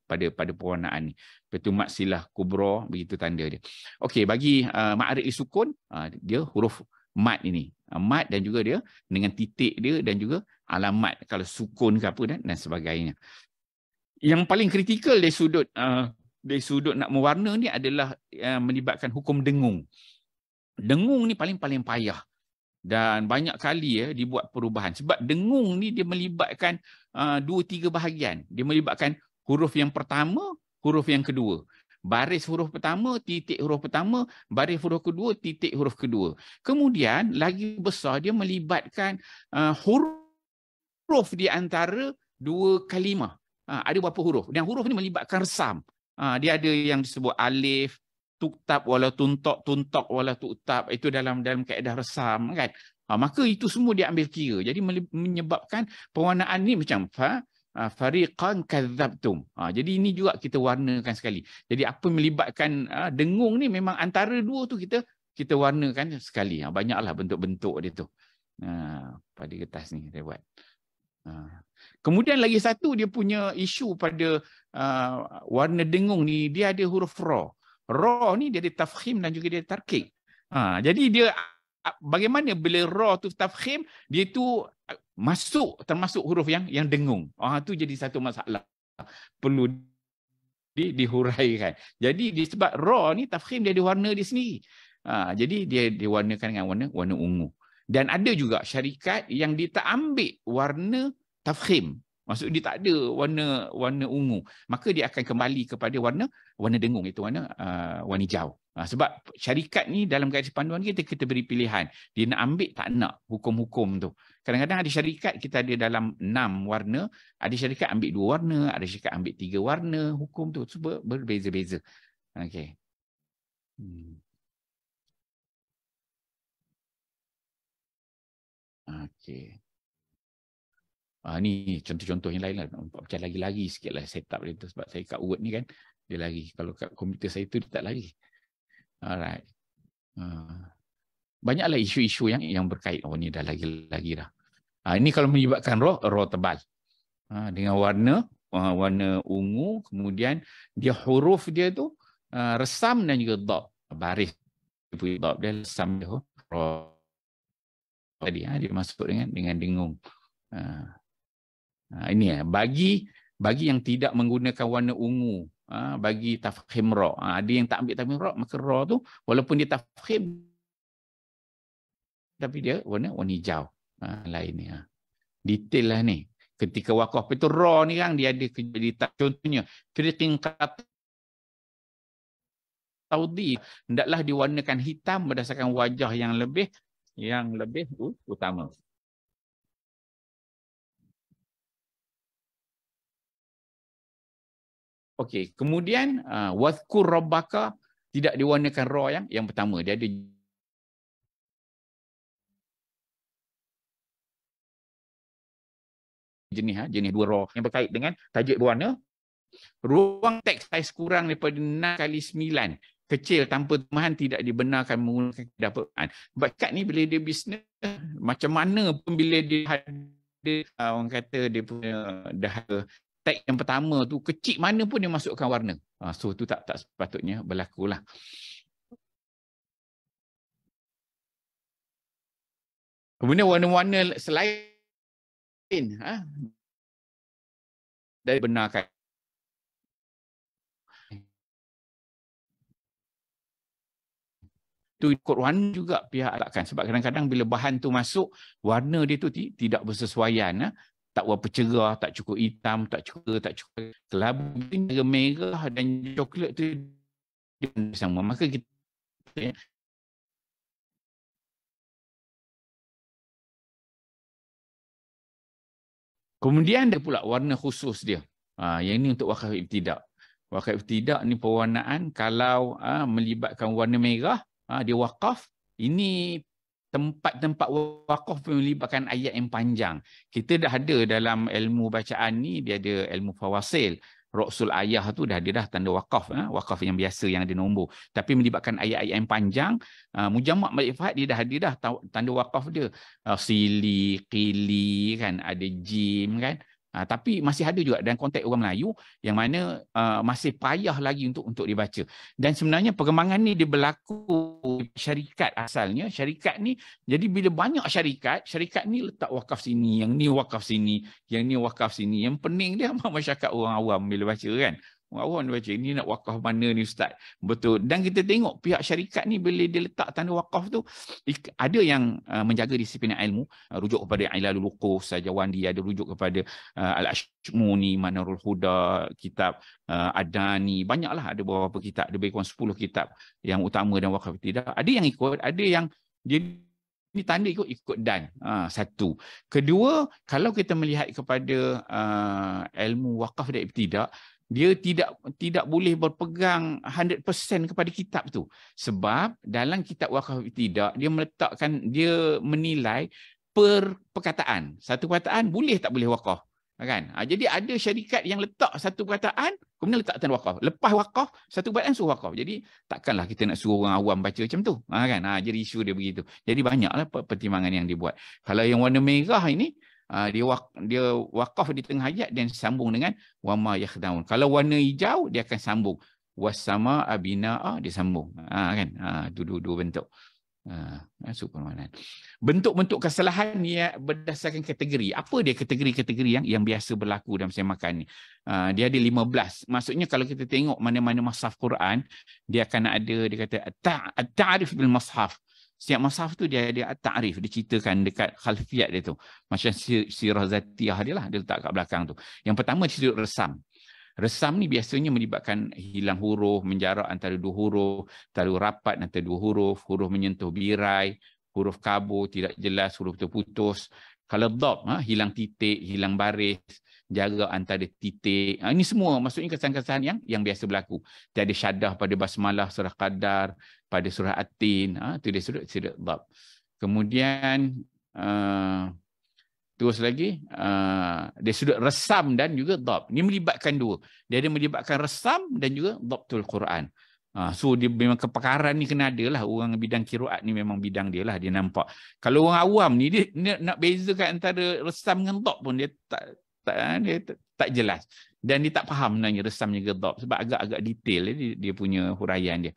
pada pewarnaan ni. Betul mat silah kubra, begitu tanda dia. Okey, bagi ma'arif sukun, dia huruf mat ini. Mat dan juga dia dengan titik dia dan juga alamat kalau sukun ke apa dan sebagainya. Yang paling kritikal dari sudut nak mewarna ni adalah melibatkan hukum dengung. Dengung ni paling payah. Dan banyak kali dibuat perubahan. Sebab dengung ni dia melibatkan 2-3 bahagian. Dia melibatkan huruf yang pertama, huruf yang kedua. Baris huruf pertama, titik huruf pertama, baris huruf kedua, titik huruf kedua. Kemudian lagi besar dia melibatkan huruf di antara 2 kalimah. Ada berapa huruf? Dan huruf ni melibatkan resam. Dia ada yang disebut alif, tuktab wala tuntok wala tuktab, itu dalam kaedah resam kan. Maka itu semua dia ambil kira. Jadi menyebabkan pewarnaan ni macam fariqan kadzabtum. Jadi ini juga kita warnakan sekali. Jadi apa melibatkan dengung ni memang antara dua tu kita warnakan sekali. Banyaklah bentuk-bentuk dia tu. Pada kertas ni saya buat. Kemudian lagi satu dia punya isu pada warna dengung ni, dia ada huruf ra. Ra ni dia ada tafkhim dan juga dia tarkik. Jadi dia bagaimana bila ra tu tafkhim, dia tu termasuk huruf yang dengung. Tu jadi satu masalah. Perlu dihuraikan. Jadi disebab ra ni tafkhim dia ada warna dia sendiri. Jadi dia diwarnakan dengan warna ungu. Dan ada juga syarikat yang dia tak ambil warna tafkhim. Maksud dia tak ada warna ungu. Maka dia akan kembali kepada warna dengung, itu warna hijau. Sebab syarikat ni dalam garis panduan kita beri pilihan. Dia nak ambil tak nak hukum-hukum tu. Kadang-kadang ada syarikat kita ada dalam 6 warna, ada syarikat ambil 2 warna, ada syarikat ambil 3 warna hukum tu. Sebab berbeza-beza. Okey. Okey. Ni contoh-contoh yang lain lah. Macam lagi-lagi sikit lah setup dia tu. Sebab saya kat Word ni kan, dia lari. Kalau kat komputer saya tu, dia tak lari. Alright. Banyaklah isu-isu yang berkait. Oh, ni dah lagi-lagi dah. Ini kalau menyebabkan raw tebal. Dengan warna ungu. Kemudian dia huruf dia tu resam dan juga dot. Baris. Dot dia resam dia. Raw. Tadi dia masuk dengan dengung. Ini bagi yang tidak menggunakan warna ungu, bagi tafkhim ra. Ada yang tak ambil tafkhim ra, maka ra tu walaupun dia tafkhim tapi dia warna hijau. Lain ni. Detail lah ni. Ketika waqaf itu ra ni kan dia ada contohnya triqin taudi hendaklah diwarnakan hitam berdasarkan wajah yang lebih utama. Okey, kemudian wadhkur rabbaka tidak diwarnakan ra yang pertama. Dia ada jenis 2 ra yang berkait dengan tajuk berwarna. Ruang teks saiz kurang daripada 6x9 kecil tanpa terjemahan tidak dibenarkan menggunakan kedapatan. Sebab kat ni bila dia bisnes, macam mana pun bila dia ada orang kata dia punya dah tag yang pertama tu kecil mana pun dia masukkan warna. So tu tak sepatutnya berlaku lah. Kemudian warna-warna selain dari benarkan. Itu ikut warna juga pihak letakkan. Sebab kadang-kadang bila bahan tu masuk, warna dia tu tidak bersesuaian. Tak berapa cerah, tak cukup hitam, tak cukup kelabu, merah dan coklat tu sama. Maka kita kemudian ada pula warna khusus dia. Yang ini untuk wakaf ibtidak. Wakaf ibtidak ni pewarnaan kalau melibatkan warna merah, dia wakaf. Ini tempat-tempat wakaf melibatkan ayat yang panjang. Kita dah ada dalam ilmu bacaan ni, dia ada ilmu fawasil. Roksul ayah tu dah ada dah tanda wakaf. Wakaf yang biasa yang ada nombor. Tapi melibatkan ayat-ayat yang panjang, Mujamak Malik Fahad dia dah ada dah tanda wakaf dia. Sili, qili, kan, ada jim, kan. Tapi masih ada juga dalam konteks orang Melayu yang mana masih payah lagi untuk dibaca. Dan sebenarnya perkembangan ni dia berlaku syarikat asalnya. Syarikat ni, jadi bila banyak syarikat ni letak wakaf sini, yang ni wakaf sini, yang ni wakaf sini. Yang pening dia masyarakat orang awam bila baca kan. Orang awam dia baca, ini nak wakaf mana ni Ustaz? Betul. Dan kita tengok pihak syarikat ni bila dia letak tanda wakaf tu, ada yang menjaga disiplin ilmu, rujuk kepada Ilalul Uquf, Sajawandi, ada rujuk kepada Al-Ashmuni, Manarul Huda, kitab Adani, banyaklah, ada beberapa kitab, ada lebih kurang 10 kitab yang utama dan wakaf tidak. Ada yang ikut, ada yang dia ni tanda ikut dan. Satu. Kedua, kalau kita melihat kepada ilmu wakaf dan ibtidak, dia tidak boleh berpegang 100% kepada kitab tu. Sebab dalam kitab wakaf ibtidak, dia menilai per perkataan. Satu perkataan boleh tak boleh wakaf. Kan? Jadi ada syarikat yang letak satu perkataan, kemudian letak tanda wakaf. Lepas wakaf, satu perkataan suruh wakaf. Jadi takkanlah kita nak suruh orang awam baca macam tu. Kan? Jadi isu dia begitu. Jadi banyaklah pertimbangan yang dibuat. Kalau yang warna merah ini, dia wakaf di tengah ayat dan sambung dengan wama yakhdaun. Kalau warna hijau dia akan sambung wasama abinaa, dia sambung. Kan? Itu dua bentuk. Masuk permohonan. Bentuk-bentuk kesalahan ni berdasarkan kategori. Apa dia kategori-kategori yang biasa berlaku dalam semakan ni? Dia ada 15. Maksudnya kalau kita tengok mana-mana mushaf Quran, dia akan ada, dia kata at-ta'rif bil mushaf. Setiap mushaf tu dia ada at-ta'rif, dia ceritakan dekat khalfiyat dia tu. Macam sirah zatiyah dia lah, dia letak kat belakang tu. Yang pertama dia sudut resam. Resam ni biasanya melibatkan hilang huruf, menjarak antara dua huruf, terlalu rapat antara dua huruf, huruf menyentuh birai, huruf kabur, tidak jelas, huruf terputus. Kalau dhab, hilang titik, hilang baris, jarak antara titik. Ini semua maksudnya kesalahan-kesalahan yang biasa berlaku. Tiada syaddah pada basmalah, surah Qadar, pada surah At-Tin. Itu dia sudut dhab. Kemudian terus lagi, dia sudut resam dan juga dhab. Ini melibatkan dua. Dia ada melibatkan resam dan juga dhabtul Quran. So dia memang kepakaran ni kena ada lah. Orang bidang qiraat ni memang bidang dia lah. Dia nampak. Kalau orang awam ni, dia nak bezakan antara resam dengan dhab pun dia tak jelas. Dan dia tak faham sebenarnya resam dengan dhab. Sebab agak-agak detail dia punya huraian dia.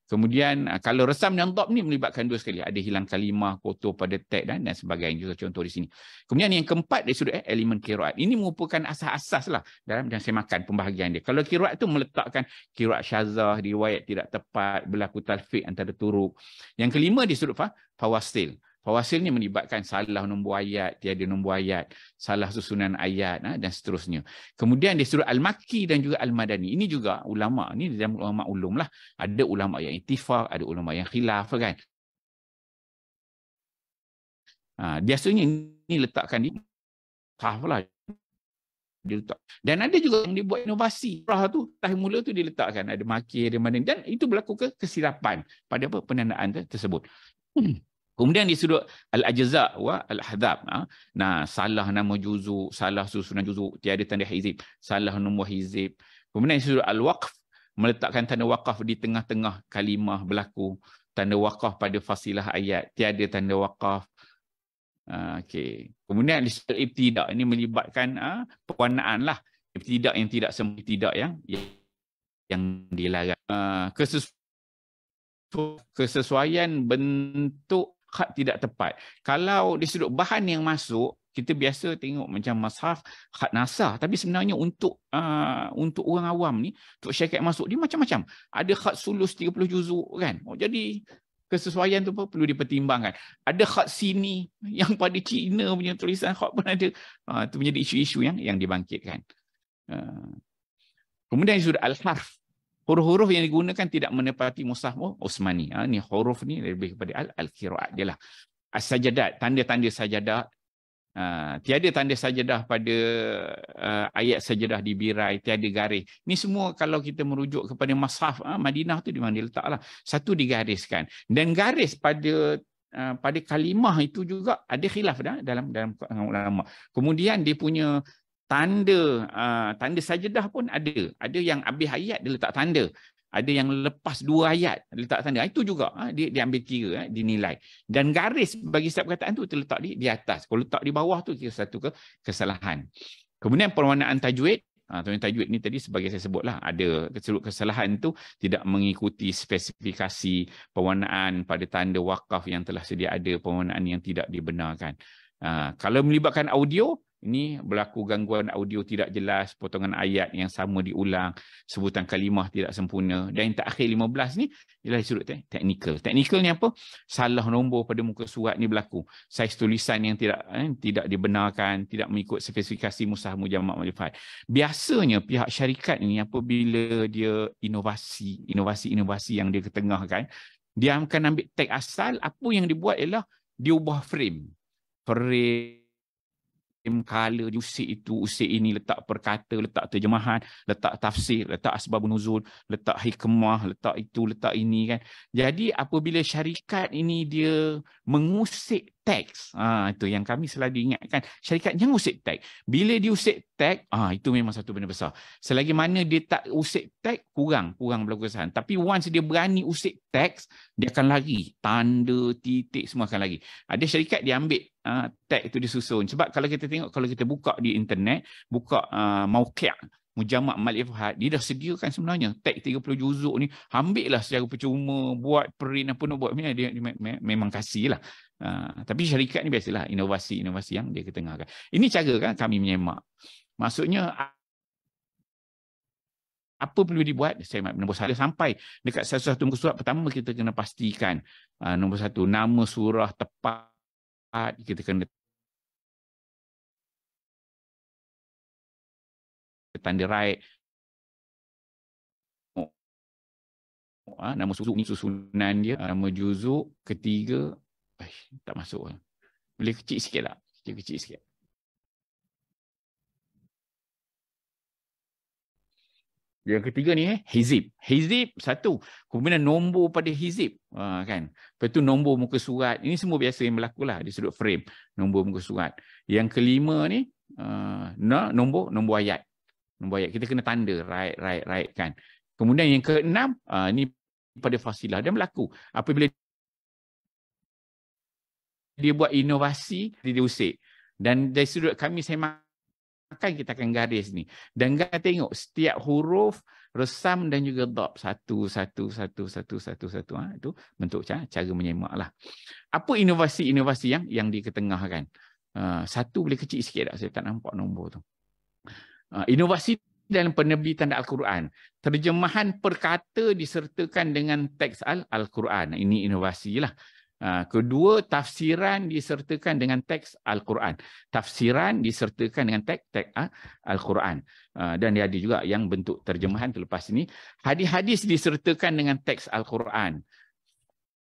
Kemudian kalau resam dan dhab ni melibatkan dua sekali. Ada hilang kalimah, kotor pada teks dan sebagainya. Juga contoh di sini. Kemudian yang keempat dia sudah elemen qiraat. Ini merupakan asas-asas lah dalam semakan pembahagian dia. Kalau qiraat tu meletakkan qiraat syazah, riwayat tidak tepat, berlaku talfiq antara turuk. Yang kelima dia sudut fawasil. Fawasil ni melibatkan salah nombor ayat, tiada nombor ayat, salah susunan ayat dan seterusnya. Kemudian dia sudut al-Makki dan juga al-Madani. Ini juga ulama, ni dalam ulama ulum lah. Ada ulama yang ittifaq, ada ulama yang khilaf kan. Biasanya ini letakkan di lah. Dia letak. Dan ada juga yang dibuat inovasi. Surah tu tahun mula tu dia letakkan ada Makki, ada Madani, dan itu berlaku kesilapan pada penandaan tersebut. Kemudian di sudut al-ajza' wa al-ahdzab. Salah nama juzuk, salah susunan juzuk, tiada tanda hizib, salah nombor hizib. Kemudian di sudut al-waqf, meletakkan tanda waqaf di tengah-tengah kalimah berlaku, tanda waqaf pada fasilah ayat, tiada tanda waqaf. Okey. Kemudian di sudut ibtidak, ini melibatkan pewarnaan lah. Ibtidak yang tidak sempurna, ibtidak yang dilarang. Kesesuaian bentuk khat tidak tepat. Kalau di sudut bahan yang masuk, kita biasa tengok macam mushaf khat nasah, tapi sebenarnya untuk orang awam ni, untuk syarikat masuk dia macam-macam. Ada khat sulus 30 juzuk kan. Jadi kesesuaian tu perlu dipertimbangkan. Ada khat sini yang pada Cina punya tulisan khat pun ada. Itu menjadi isu-isu yang dibangkitkan. Kemudian di sudut al-harf, huruf-huruf yang digunakan tidak menepati mushaf Utsmani. Ni huruf ni lebih kepada al-qiraat dia lah. As-sajadat, tanda-tanda sajadah. Tiada tanda sajadah pada ayat sajadah di birai, tiada garis. Ni semua kalau kita merujuk kepada mushaf Madinah tu di mana dia letak lah. Satu digariskan. Dan garis pada kalimah itu juga ada khilaf dalam ulama. Kemudian dia punya tanda sajadah pun ada. Ada yang habis ayat dia letak tanda. Ada yang lepas 2 ayat dia letak tanda. Itu juga dia ambil kira, dinilai. Dan garis bagi setiap perkataan tu terletak di atas. Kalau letak di bawah tu kira satu kesalahan. Kemudian perwarnaan tajwid. Tajwid ni tadi sebagai saya sebutlah, ada kesalahan tu tidak mengikuti spesifikasi pewarnaan pada tanda wakaf yang telah sedia ada, pewarnaan yang tidak dibenarkan. Kalau melibatkan audio, ini berlaku gangguan audio tidak jelas, potongan ayat yang sama diulang, sebutan kalimah tidak sempurna. Dan yang terakhir 15 ni ialah sudut teknikal. Teknikal ni apa? Salah nombor pada muka surat ni berlaku. Saiz tulisan yang tidak dibenarkan, tidak mengikut spesifikasi mushaf mujamma' ma'rifat. Biasanya pihak syarikat ni apabila dia inovasi yang dia ketengahkan, dia akan ambil teks asal, apa yang dibuat ialah dia ubah frame, color, usik itu, usik ini, letak perkata, letak terjemahan, letak tafsir, letak asbabun nuzul, letak hikmah, letak itu, letak ini kan. Jadi apabila syarikat ini dia mengusik teks, itu yang kami selalu ingatkan, syarikat jangan usik teks. Bila dia usik teks, itu memang satu benda besar. Selagi mana dia tak usik teks, kurang berlaku kesalahan. Tapi once dia berani usik teks, dia akan lari, tanda, titik semua akan lari. Ada syarikat dia ambil teks itu disusun. Sebab kalau kita tengok, kalau kita buka di internet, buka mauqi', Mujamak Mal-Ifhad, dia dah sediakan sebenarnya teks 30 juzuk ni, ambillah secara percuma, buat print apa nak buat, dia memang kasih lah. Tapi syarikat ni biasalah inovasi-inovasi yang dia ketengahkan. Ini cara kan kami menyemak. Maksudnya apa perlu dibuat? Saya nombor satu, sampai dekat satu muka surat pertama kita kena pastikan nombor satu, nama surah tepat, kita kena tanda right. Nama juzuk ni susunan dia, nama juzuk ketiga tak masuk. Boleh kecil sikit lah, kecil sikit. Yang ketiga ni hizib. Hizib satu. Kemudian nombor pada hizib. Kan? Lepas tu nombor muka surat. Ini semua biasa yang berlaku lah di sudut frame. Nombor muka surat. Yang kelima ni nombor ayat. Nombor ayat. Kita kena tanda right kan. Kemudian yang keenam ni pada fasilah. Dan berlaku. Apabila dia buat inovasi, dia usik. Dan dari sudut kami saya kita akan garis ni. Dan tengok setiap huruf, resam dan juga dhab. Satu. Itu bentuk cara menyemak lah. Apa inovasi-inovasi yang diketengahkan? Satu boleh kecil sikit tak? Saya tak nampak nombor tu. Inovasi dalam penerbitan Al-Quran. Terjemahan perkata disertakan dengan teks Al-Quran. Ini inovasi lah. Kedua, tafsiran disertakan dengan teks Al-Quran. Tafsiran disertakan dengan teks Al-Quran. Dan dia ada juga yang bentuk terjemahan terlepas ini. Hadis-hadis disertakan dengan teks Al-Quran.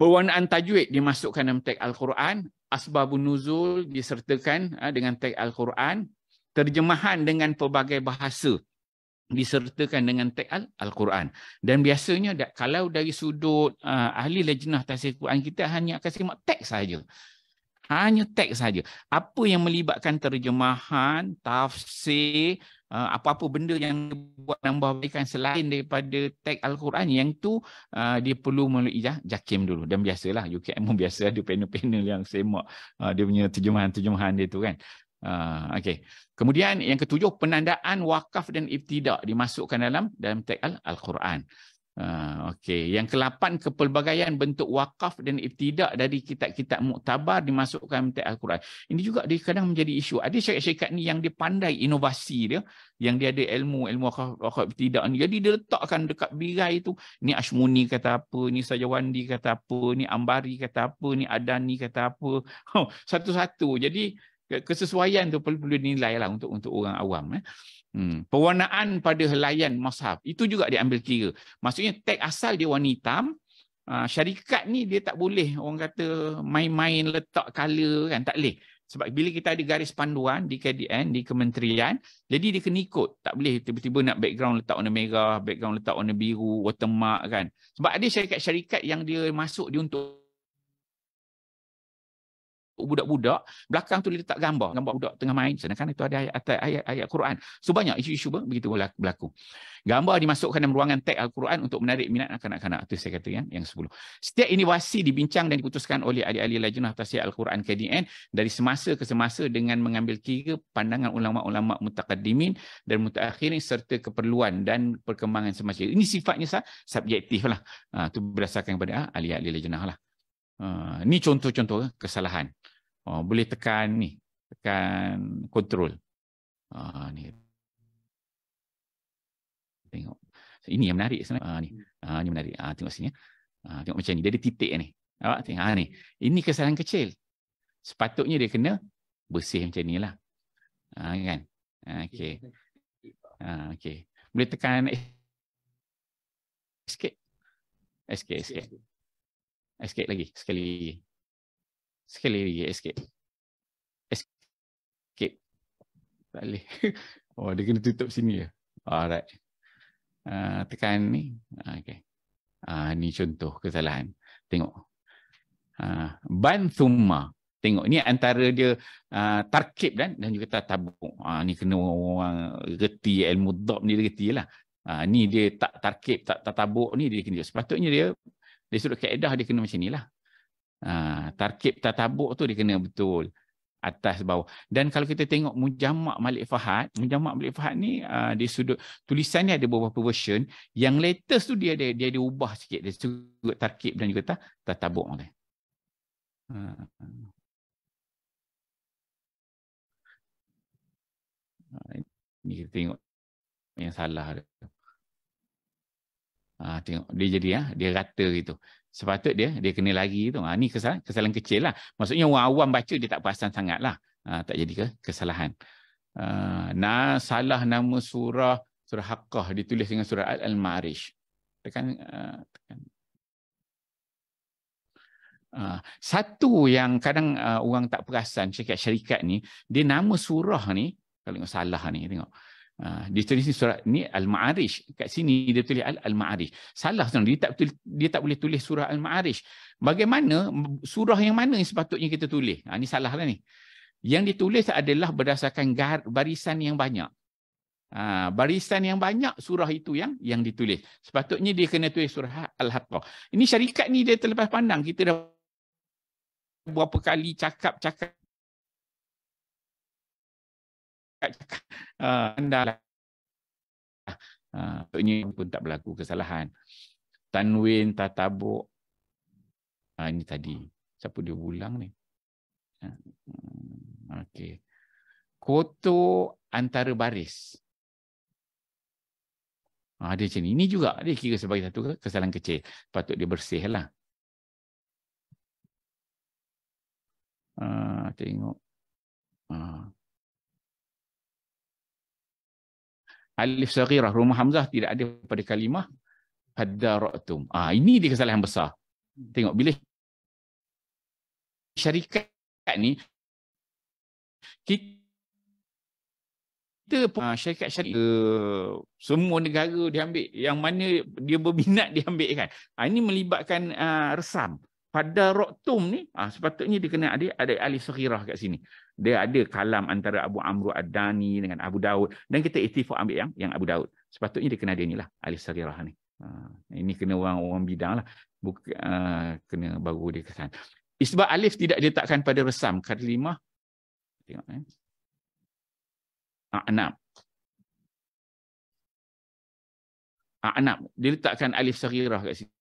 Pewarnaan tajwid dimasukkan dalam teks Al-Quran. Asbabun nuzul disertakan dengan teks Al-Quran. Terjemahan dengan pelbagai bahasa disertakan dengan teks Al-Quran. Dan biasanya kalau dari sudut ahli lajnah tafsir Quran, kita hanya akan semak teks saja. Hanya teks saja. Apa yang melibatkan terjemahan, tafsir, apa-apa benda yang buat nambahkan selain daripada teks Al-Quran, yang tu dia perlu melalui JAKIM dulu. Dan biasalah UKM biasa ada panel-panel yang semak dia punya terjemahan-terjemahan dia tu kan. Okey. Kemudian yang ketujuh, penandaan wakaf dan ibtidak dimasukkan dalam teks Al-Quran. Okey. Yang ke-8, kepelbagaian bentuk wakaf dan ibtidak dari kitab-kitab muktabar dimasukkan dalam teks Al-Quran. Ini juga dia kadang menjadi isu. Ada syarikat-syarikat ni yang dia pandai inovasi dia, yang dia ada ilmu wakaf ibtidak ni. Jadi dia letakkan dekat birai tu, ni Ashmuni kata apa, ni Sajawandi kata apa, ni Ambari kata apa, ni Adani kata apa. Satu-satu. Jadi kesesuaian tu perlu dinilai lah untuk orang awam. Pewarnaan pada helaian mushaf itu juga diambil kira. Maksudnya teks asal dia warna hitam. Syarikat ni dia tak boleh orang kata main-main letak color kan, tak boleh. Sebab bila kita ada garis panduan di KDN, di kementerian, jadi dia kena ikut. Tak boleh tiba-tiba nak background letak warna merah, background letak warna biru, watermark kan. Sebab ada syarikat-syarikat yang dia masuk dia untuk budak-budak, belakang tu dia letak gambar budak tengah main, sedangkan itu ada ayat Quran. So banyak isu-isu begitu berlaku. Gambar dimasukkan dalam ruangan teks Al-Quran untuk menarik minat kanak-kanak. Itu saya kata yang 10. Setiap inovasi dibincang dan diputuskan oleh ahli-ahli lajnah tafsir Al-Quran KDN dari semasa ke semasa dengan mengambil kira pandangan ulama-ulama mutaqaddimin dan mutaakhirin serta keperluan dan perkembangan semasa. Ini sifatnya subjektif lah. Itu berdasarkan kepada ahli-ahli lajnah lah. Ni contoh-contoh kesalahan. Boleh tekan kontrol. Ni tengok. Ini yang menarik sebenarnya. Ni menarik. Tengok sini. Tengok macam ni. Dia ada titik ni. Awak tengok ni. Ini kesalahan kecil. Sepatutnya dia kena bersih macam ni lah. Kan? Okey. Okey. Boleh tekan escape. Escape lagi. Sekali lagi escape. Tak boleh. Dia kena tutup sini je. Alright. Tekan ni. Okay. Ni contoh kesalahan. Tengok. Ban thumma. Tengok. Ni antara dia tarkib dan juga tatabuk. Ni kena orang reti ilmu dhab ni dia reti lah. Ni dia tak tarkib, tak tatabuk ni dia kena. Sepatutnya dia dari sudut kaedah dia kena macam ni lah. Tarkib tatabuk tu dia kena betul. atas bawah. Dan kalau kita tengok Mujamak Malik Fahad ni di sudut tulisannya ada beberapa version. Yang latest tu dia ubah sikit, dia sudut tarkib dan juga tatabuk ni. Ni kita tengok yang salah dia. Tengok dia jadi dia rata gitu. Sepatut dia kena lagi tu. Ni kesalahan kecil lah. Maksudnya orang awam baca dia tak perasan sangat lah. Tak jadi kesalahan. Salah nama surah Haqqah ditulis dengan surah Al-Ma'arij. Tekan. Satu yang kadang orang tak perasan syarikat ni, dia nama surah ni, kalau tengok salah ni, tengok. Ditulis surah ni Al-Ma'arij. Kat sini dia tulis Al-Ma'arij. Salah sebenarnya. Dia tak boleh tulis surah Al-Ma'arij. Bagaimana surah yang mana yang sepatutnya kita tulis? Ni salah lah ni. Yang ditulis adalah berdasarkan barisan yang banyak. Barisan yang banyak surah itu yang ditulis. Sepatutnya dia kena tulis surah Al-Haqqah. Ini syarikat ni dia terlepas pandang. Kita dah berapa kali cakap ini pun tak berlaku kesalahan. Tanwin, tatabuk. Ini tadi. Siapa dia ulang ni? Okey. Kotor antara baris. Dia macam ni. Ini juga dia kira sebagai satu kesalahan kecil. Patut dia bersih lah. Tengok. Alif saghirah rumah hamzah tidak ada pada kalimah hadara'tum. Ini dia kesalahan besar. Tengok bila syarikat ni kita syarikat semua negara diambil, yang mana dia berminat diambil kan. Ini melibatkan resam. Pada Roktum ni, sepatutnya dia kena ada alif saghirah kat sini. Dia ada kalam antara Abu Amr Ad-Dani dengan Abu Daud. Dan kita ittifaq ambil yang Abu Daud. Sepatutnya dia kena ada ni lah, alif saghirah ni. Ini kena orang bidang lah. Kena baru dia kesan. Isbat alif tidak diletakkan pada resam. Kalimah. Tengok A'nab. Dia letakkan alif saghirah kat sini.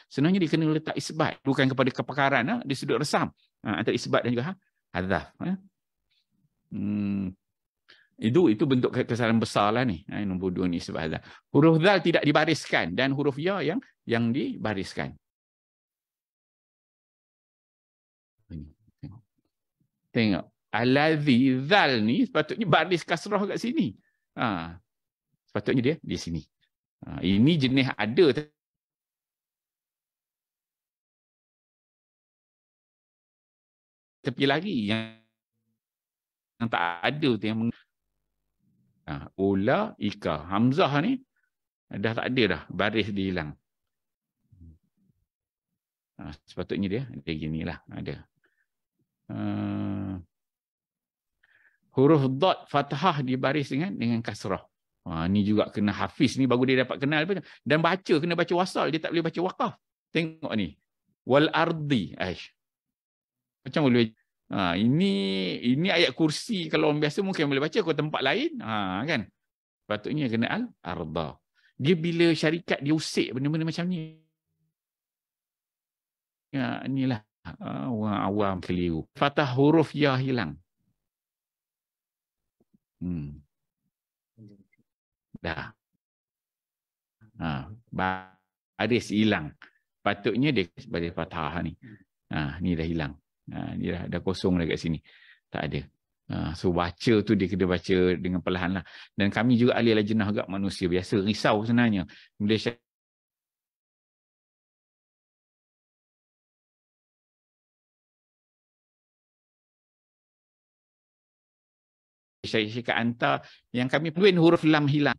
Sebenarnya dia kena letak isbat, bukan kepada kepakaran di sudut resam antara isbat dan juga hadzaf. Itu bentuk kesalahan besar lah ni. Nombor 2 ni isbat hadzaf. Huruf zal tidak dibariskan dan huruf ya yang dibariskan. Tengok. Allazi zal ni sepatutnya baris kasrah kat sini. Sepatutnya dia di sini. Ini jenis ada tepi lagi yang tak ada tu yang ula ika hamzah ni dah tak ada dah, baris dia hilang. Sepatutnya dia ginilah ada. Huruf dad fathah dibaris dengan kasrah. Ni juga kena hafiz ni baru dia dapat kenal dan baca kena baca wasal, dia tak boleh baca waqaf. Tengok ni. Wal ardi. Macam boleh ini ayat kursi kalau orang biasa mungkin boleh baca, kalau tempat lain kan. Patutnya kena al-arda. Dia bila syarikat dia usik benda-benda macam ni. Inilah orang awam keliru. Fathah huruf ya hilang. Dah. Baris hilang. Patutnya dia baris fathah ni. Ni dah hilang. Dia dah kosong dah kat sini. Tak ada. So baca tu dia kena baca dengan perlahan lah. Dan kami juga ahli lajnah agak manusia biasa. Risau sebenarnya. Bila syarikat hantar yang kami tanwin huruf lam hilang.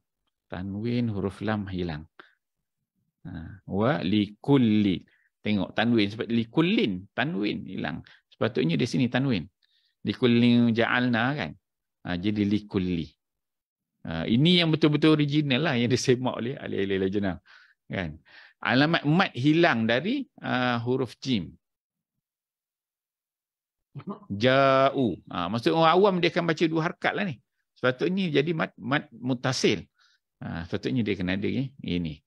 Tanwin huruf lam hilang. Wa likulli. Tengok tanwin sebab likullin, tanwin hilang. Sepatutnya di sini tanwin. Likullin ja'alna kan. Jadi likulli. Ini yang betul-betul original lah yang disemak oleh ahli-ahli lajnah kan. Alamat mat hilang dari huruf jim. Ja'u. Maksud orang awam dia akan baca 2 harakat lah ni. Sepatutnya jadi mad mutasil. Sepatutnya dia kena ada ini.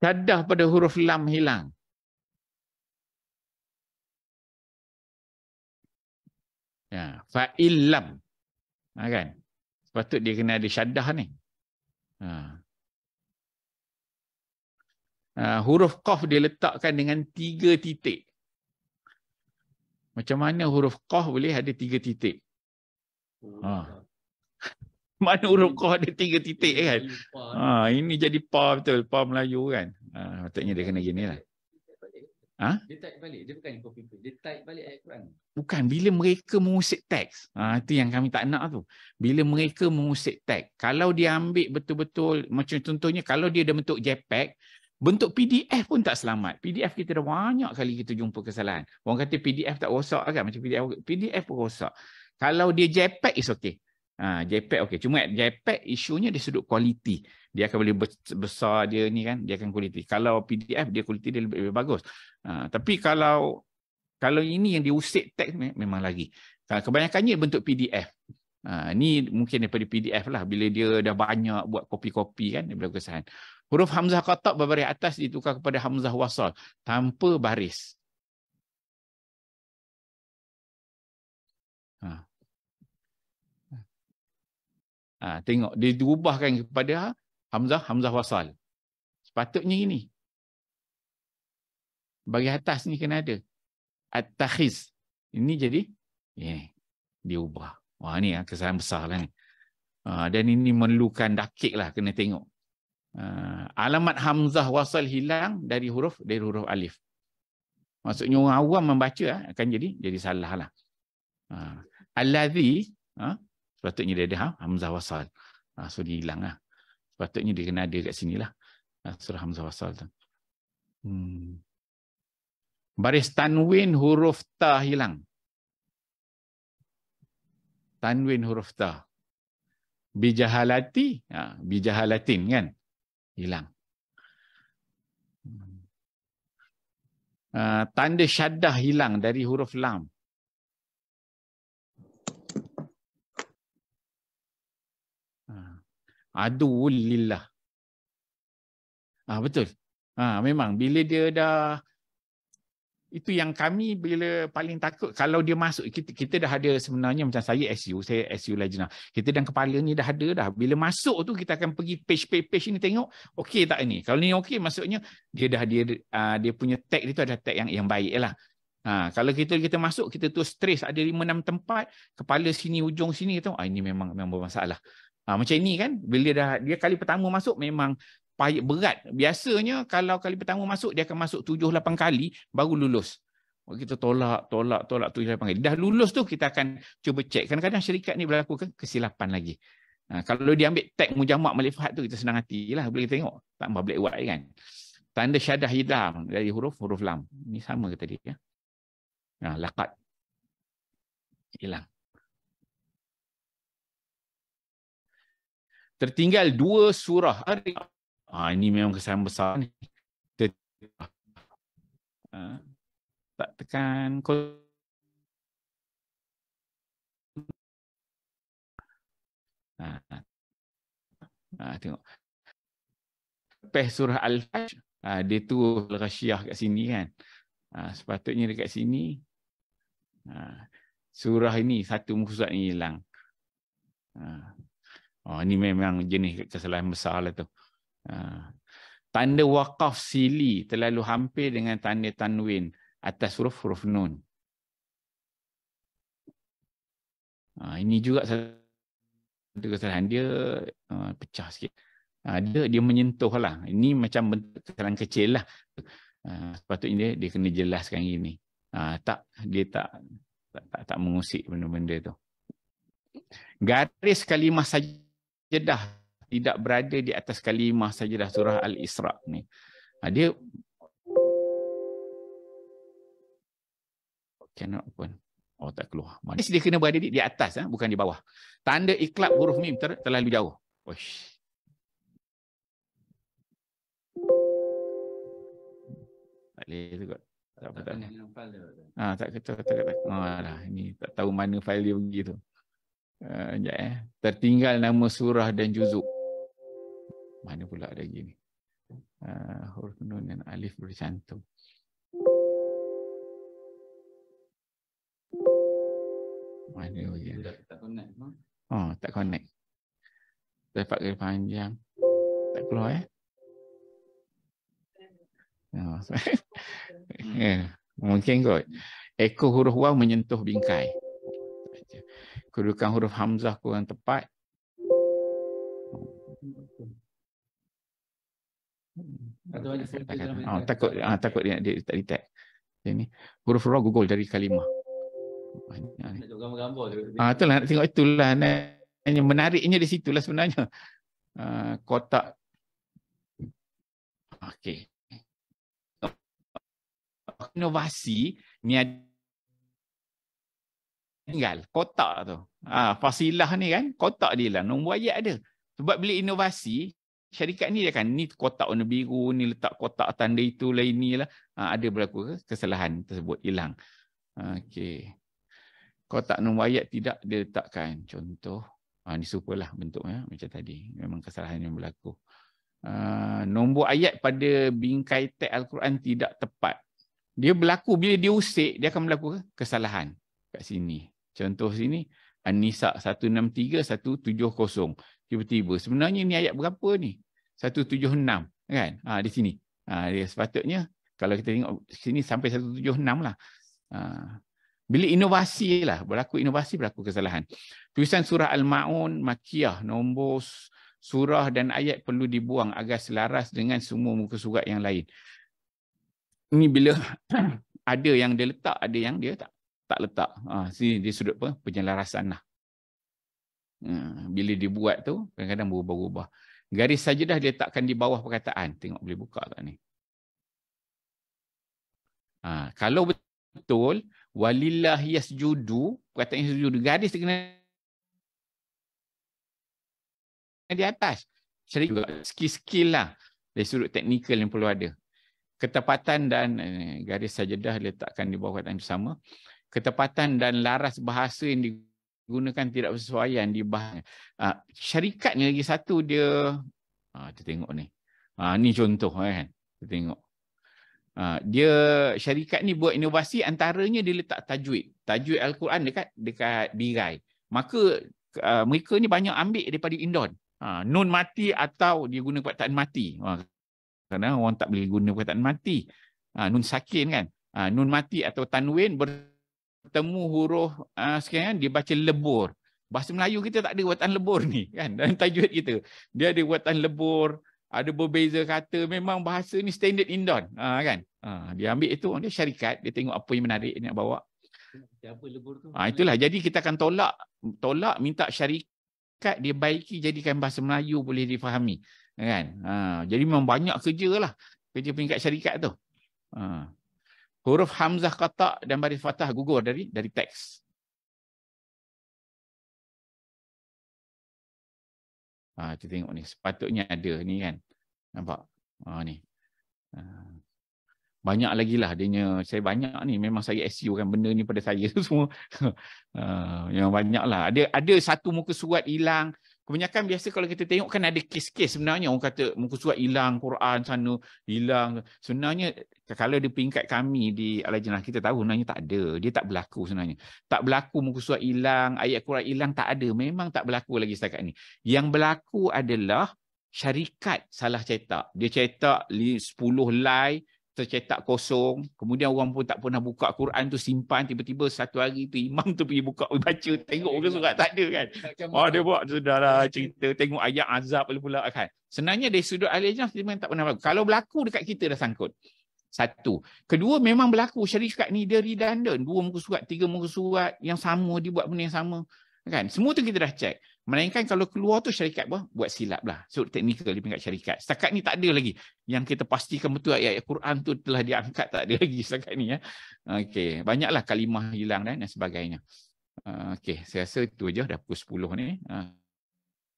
Syaddah pada huruf lam hilang. Fa'il lam. Kan? Sepatut dia kena ada syaddah ni. Huruf qaf dia letakkan dengan 3 titik. Macam mana huruf qaf boleh ada 3 titik? Mana huruf qaf ada 3 titik kan? Ini jadi pa betul, pa Melayu kan. Patutnya dia kena gini lah. Dia type balik, dia bukan copy paste. Dia type balik ayat Quran. Bukan, bila mereka mengusik teks. Itu yang kami tak nak tu. Bila mereka mengusik teks. Kalau dia ambil betul-betul, macam contohnya kalau dia dah bentuk JPEG, bentuk PDF pun tak selamat. PDF kita dah banyak kali kita jumpa kesalahan. Orang kata PDF tak rosak kan, macam PDF pun rosak. Kalau dia JPEG is okay. JPEG okey. Cuma JPEG isunya di sudut kualiti. Dia akan boleh besar dia ni kan, dia akan kualiti. Kalau PDF dia kualiti dia lebih bagus. Tapi kalau ini yang diusik teks memang lagi. Kebanyakannya bentuk PDF. Ni mungkin daripada PDF lah. Bila dia dah banyak buat kopi-kopi kan, dia boleh kesalahan. Huruf hamzah qatab berbaris atas ditukar kepada hamzah wasal tanpa baris. Tengok dia diubahkan kepada hamzah wasal. Sepatutnya ini. Bagi atas ni kena ada at-takhiz. Ini jadi diubah. Wah ni kesalahan besar lah ni. Dan ini memerlukan dakik lah, kena tengok. Alamat hamzah wasal hilang dari huruf alif. Maksudnya orang awam membaca akan jadi salah lah. Allazi sepatutnya dia ada hamzah wasal. So dia hilang lah. Sepatutnya dia kena ada kat sini lah. Surah hamzah wasal tu. Baris tanwin huruf ta hilang. Tanwin huruf ta. Bijahalati, bijahalatin kan? Hilang. Tanda syaddah hilang dari huruf lam. Aduul lillah. Betul. Memang bila dia dah, itu yang kami bila paling takut kalau dia masuk, kita dah ada sebenarnya, macam saya SU Lajnah. Kita dan kepala ni dah ada dah. Bila masuk tu kita akan pergi page ni tengok okey tak ini. Kalau ni okey, maksudnya dia punya tag itu ada tag yang baik lah. Kalau kita masuk, kita tu stress ada 5-6 tempat, kepala sini, ujung sini, kita ini memang bermasalah. Macam ini kan, bila dia kali pertama masuk memang payah berat. Biasanya kalau kali pertama masuk, dia akan masuk 7-8 kali baru lulus. Kita tolak 7-8 kali. Dah lulus tu kita akan cuba cek. Kadang-kadang syarikat ni berlaku kesilapan lagi. Kalau dia ambil tag mujamak malifahat tu, kita senang hati lah. Boleh tengok. Tambah black white kan. Tanda syaddah hilang dari huruf lam. Ni sama ke tadi ya? Laqad. Hilang. Tertinggal 2 surah. Ini memang kesalahan besar ni. Tak tekan. Tengok. Lepas surah Al-Fajr, dia tu Al-Ghasyiyah kat sini kan. Sepatutnya dekat sini. Surah ini, satu muka surat ni hilang. Ini memang jenis kesalahan besar lah tu. Tanda waqaf sili terlalu hampir dengan tanda tanwin atas huruf nun. Ini juga satu kesalahan. Dia pecah sikit. Dia menyentuh lah. Ini macam bentuk kesalahan kecil lah. Sepatutnya dia kena jelaskan ini. Dia tak mengusik benda-benda tu. Garis kalimah sajadah tidak berada di atas kalimah sajadah surah Al-Isra ni. Dia cannot pun. Tak keluar. Dia kena berada di atas, bukan di bawah. Tanda iklab huruf mim terlalu jauh. Oish. Tak boleh tu kot. Tak apa, tak. Tak kata. Lah, ini tak tahu mana fail dia begitu. Sekejap. Tertinggal nama surah dan juzuk. Mana pula lagi ni? Huruf nun dan alif bercantum. Mana lagi? Tak connect. Dapat ke panjang. Tak keluar mungkin kot. Ekor huruf waw menyentuh bingkai. Kedudukan huruf hamzah kurang tepat. Takut dia tak detect. Ini huruf ra gugol dari kalimah. Itulah nak tengok itulah. Hanya menariknya di situlah sebenarnya. Kotak. Okey. Inovasi ni ada tinggal kotak tu. Fasilah ni kan kotak dia lah. Nombor ayat ada. Sebab bila inovasi syarikat ni dia kan ni kotak warna biru, ni letak kotak tanda itu lain ni lah. Ada berlaku kesalahan tersebut hilang. Okey. Kotak nombor ayat tidak diletakkan. Contoh ni serupalah bentuknya macam tadi. Memang kesalahan yang berlaku. Nombor ayat pada bingkai teks Al-Quran tidak tepat. Dia berlaku bila dia usik, dia akan berlaku kesalahan kat sini. Contoh sini, An-Nisa 163, 170. Tiba-tiba, sebenarnya ni ayat berapa ni? 176, kan? Di sini. Dia sepatutnya, kalau kita tengok sini sampai 176 lah. Bila inovasi lah, berlaku inovasi, berlaku kesalahan. Tulisan surah Al-Ma'un, Makiyah, nombor surah dan ayat perlu dibuang agar selaras dengan semua muka surat yang lain. Ini bila ada yang dia letak, ada yang dia tak letak. Sini di sudut penyelarasan lah. Bila dibuat tu, kadang-kadang berubah-ubah. Garis sajadah dia letakkan di bawah perkataan. Tengok boleh buka tak ni? Kalau betul, walillahi yasjudu, perkataan yasjudu, garis dia kena di atas. Cari juga skill-skill lah. Dari sudut teknikal yang perlu ada. Ketepatan dan garis sajadah letakkan di bawah perkataan sama. Ketepatan dan laras bahasa yang digunakan tidak bersesuaian di bahasa. Syarikat ni lagi satu dia, kita tengok ni. Ni contoh kan. Kita tengok. Dia syarikat ni buat inovasi, antaranya dia letak tajwid. Tajwid Al-Quran dekat birai. Maka mereka ni banyak ambil daripada Indon. Nun mati atau dia guna perkataan mati. Kerana orang tak boleh guna perkataan mati. Nun sakin kan. Nun mati atau tanwin bertemu huruf sekian dia baca lebur. Bahasa Melayu kita tak ada watan lebur ni kan. Dalam tajwid kita. Dia ada watan lebur, ada berbeza kata. Memang bahasa ni standard Indon kan. Dia ambil itu, dia syarikat, dia tengok apa yang menarik dia nak bawa. Apa lebur tu? Itulah jadi kita akan tolak minta syarikat dia baiki jadikan bahasa Melayu boleh difahami. Kan? Jadi memang banyak kerja lah. Kerja peringkat syarikat tu. Huruf hamzah qatak dan baris fathah gugur dari teks. Kita tengok ni. Sepatutnya ada ni kan. Nampak? Ni. Banyak lagi lah. Saya banyak ni. Memang saya SU kan benda ni pada saya tu semua. Yang banyak lah. Ada satu muka surat hilang. Kebanyakan biasa kalau kita tengok kan ada kes-kes sebenarnya. Orang kata muka surat hilang, Quran sana hilang. Sebenarnya kalau di peringkat kami di Al-Jannah kita tahu sebenarnya tak ada. Dia tak berlaku sebenarnya. Tak berlaku muka surat hilang, ayat Quran hilang, tak ada. Memang tak berlaku lagi setakat ni. Yang berlaku adalah syarikat salah cetak. Dia cetak 10 lai, tercetak kosong, kemudian orang pun tak pernah buka Quran tu, simpan, tiba-tiba satu hari tu imam tu pergi buka, baca, tengok muka surat tak ada kan. Dia buat sudahlah cerita, tengok ayat azab pula kan. Sebenarnya dari sudut Al-Jannah memang tak pernah berlaku. Kalau berlaku dekat kita dah sangkut. Satu. Kedua, memang berlaku syarikat ni dia redundant. 2 muka surat, 3 muka surat yang sama, dia buat benda yang sama. Kan? Semua tu kita dah check. Melainkan kalau keluar tu syarikat buat silap lah. Sudut teknikal di peringkat syarikat. Setakat ni tak ada lagi. Yang kita pastikan betul ayat-ayat Quran tu telah diangkat, tak ada lagi setakat ni. Okey. Banyaklah kalimah hilang dan sebagainya. Okey. Saya rasa itu je. Dah pukul 10 ni.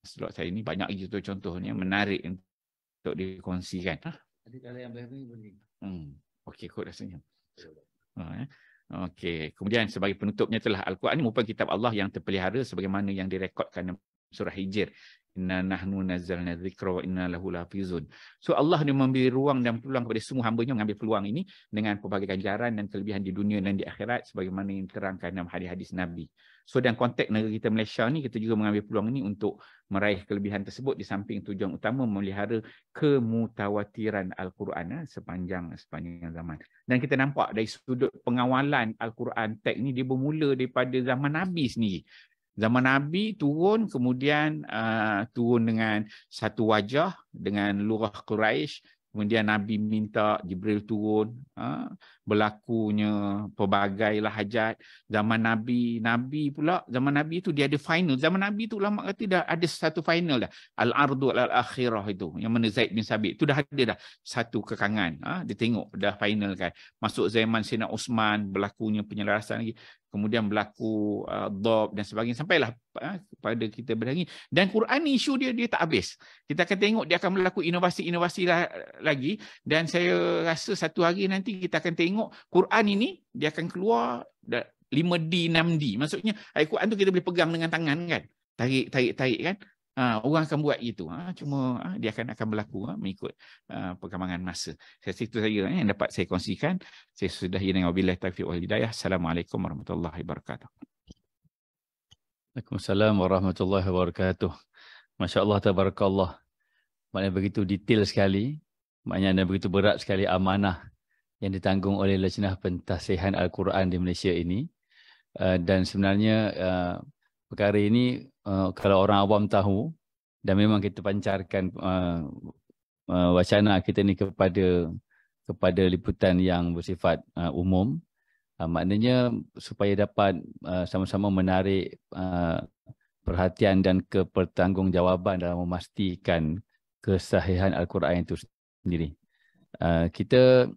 Slot saya ni banyak lagi contoh-contohnya. Menarik untuk dikongsikan. Ada kalau yang boleh. Okey kot rasanya. Okey, kemudian sebagai penutupnya itulah Al-Quran ini merupakan kitab Allah yang terpelihara sebagaimana yang direkodkan dalam surah Hijr. Inna nahnu nazzalna dzikra wa inna lahu lahafizun. So Allah dia memberi ruang dan peluang kepada semua hamba-Nya mengambil peluang ini dengan pelbagai ganjaran dan kelebihan di dunia dan di akhirat sebagaimana yang diterangkan dalam hadis-hadis Nabi. So dalam konteks negara kita Malaysia ni, kita juga mengambil peluang ini untuk meraih kelebihan tersebut di samping tujuan utama memelihara kemutawatiran Al-Quran sepanjang zaman. Dan kita nampak dari sudut pengawalan Al-Quran teks ni dia bermula daripada zaman Nabi sendiri. Zaman Nabi turun, kemudian turun dengan satu wajah, dengan lurah Quraisy. Kemudian Nabi minta Jibril turun, berlakunya pelbagai lahajat. Zaman Nabi pula, zaman Nabi itu dia ada final. Zaman Nabi itu ulama kata dah ada satu final dah. Al-Ardu al-Akhirah itu, yang mana Zaid bin Sabit. Itu dah ada dah satu kekangan. Dia tengok dah final kan. Masuk zaman Sayyidina Osman, berlakunya penyelarasan lagi. Kemudian berlaku Dhab dan sebagainya. Sampailah kepada kita berani. Dan Quran ni isu dia tak habis. Kita akan tengok dia akan berlaku inovasi-inovasi lagi. Dan saya rasa satu hari nanti kita akan tengok Quran ini dia akan keluar 5D, 6D. Maksudnya ayat Quran tu kita boleh pegang dengan tangan kan. Tarik kan. Orang akan buat itu. Cuma dia akan berlaku mengikut perkembangan masa. Itu saja yang dapat saya kongsikan. Saya sudahi dengan wabillahi taufiq wal hidayah. Assalamualaikum warahmatullahi wabarakatuh. Waalaikumsalam warahmatullahi wabarakatuh. Masya Allah, tabarakallah. Maknanya begitu detail sekali. Maknanya begitu berat sekali amanah yang ditanggung oleh Lajnah Pentasihan Al-Quran di Malaysia ini. Dan sebenarnya perkara ini kalau orang awam tahu, dan memang kita pancarkan wacana kita ni kepada liputan yang bersifat umum, maknanya supaya dapat sama-sama menarik perhatian dan kepertanggungjawaban dalam memastikan kesahihan Al-Quran itu sendiri. Kita